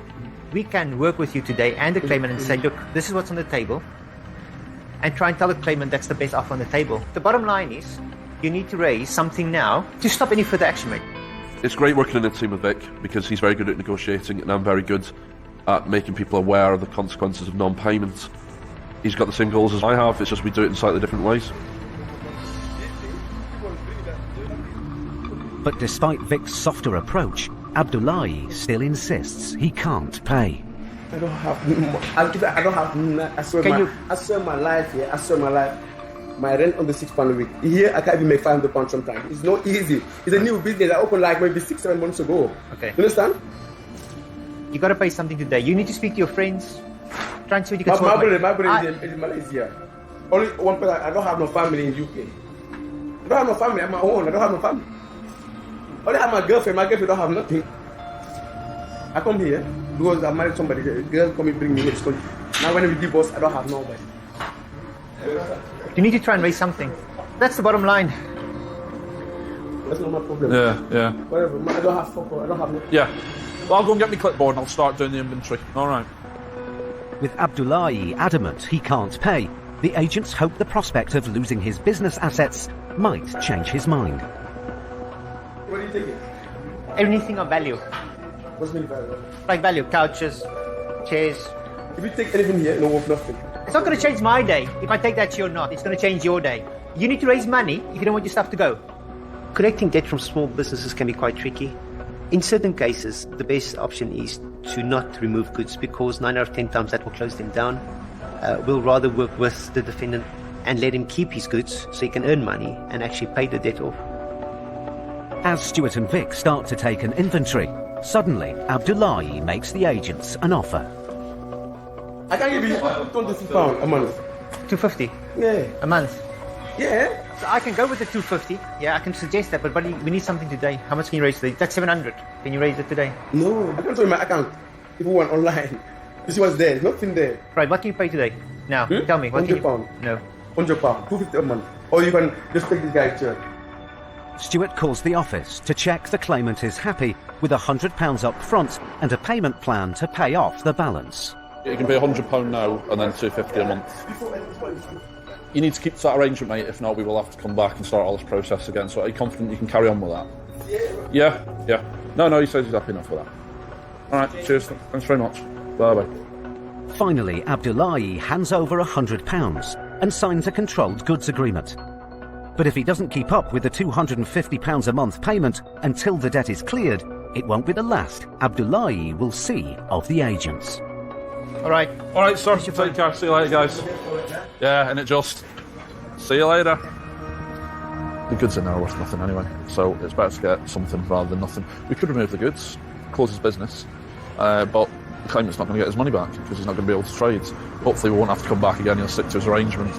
We can work with you today and the claimant and say, look, this is what's on the table. And try and tell the claimant that's the best offer on the table. The bottom line is, you need to raise something now to stop any further action, mate. It's great working in a team with Vic because he's very good at negotiating and I'm very good at making people aware of the consequences of non-payment. He's got the same goals as I have, it's just we do it in slightly different ways. But despite Vic's softer approach, Abdullahi still insists he can't pay. I don't have. I don't have. I swear my life here. I swear my life. My rent on the £6 a week. Here I can't even make £500 sometimes. It's not easy. It's a new business. I opened like maybe 6-7 months ago. Okay. You understand? You gotta pay something today. You need to speak to your friends. Try and see what you can sort. My brother is in Malaysia. Only one person. I don't have no family in UK. I don't have no family. I'm my own. I don't have no family. Only have my girlfriend. My girlfriend don't have nothing. I come here because I married somebody. The girl come and bring me here to school. Now when we divorce, I don't have nobody. You need to try and raise something. That's the bottom line. That's not my problem. Yeah. Whatever. I don't have fuck. I don't have nothing. Yeah. Well, I'll go and get my clipboard and I'll start doing the inventory. All right. With Abdullahi adamant he can't pay, the agents hope the prospect of losing his business assets might change his mind. What are you taking? Anything of value. What's mean value? Like value, couches, chairs. If you take anything here, no worth nothing. It's not going to change my day. If I take that to you or not, it's going to change your day. You need to raise money if you don't want your stuff to go. Collecting debt from small businesses can be quite tricky. In certain cases, the best option is to not remove goods because 9 out of 10 times that will close them down. We'll rather work with the defendant and let him keep his goods so he can earn money and actually pay the debt off. As Stuart and Vic start to take an inventory, suddenly Abdullahi makes the agents an offer. I can give you £23 a month. 250? Yeah. A month? Yeah. So I can go with the 250. Yeah, I can suggest that, but buddy, we need something today. How much can you raise today? That's 700. Can you raise it today? No, I can show you my account. If you want online, you see what's there. There's nothing there. Right, what can you pay today? Now, tell me. £100. No. £100, £250 a month. Or you can just take this guy to church. Stuart calls the office to check the claimant is happy with £100 up front and a payment plan to pay off the balance. You can pay £100 now and then £250 a month. You need to keep to that arrangement, mate. If not, we will have to come back and start all this process again. So are you confident you can carry on with that? Yeah. No, he says he's happy enough with that. All right, cheers. Thanks very much. Bye-bye. Finally, Abdullahi hands over £100 and signs a controlled goods agreement. But if he doesn't keep up with the £250 a month payment until the debt is cleared, it won't be the last Abdullahi will see of the agents. All right, sir. Take care. See you later, guys. Yeah, and it just... See you later. The goods in there are worth nothing anyway, so it's better to get something rather than nothing. We could remove the goods, close his business, but the claimant's not going to get his money back because he's not going to be able to trade. Hopefully we won't have to come back again, he'll stick to his arrangement.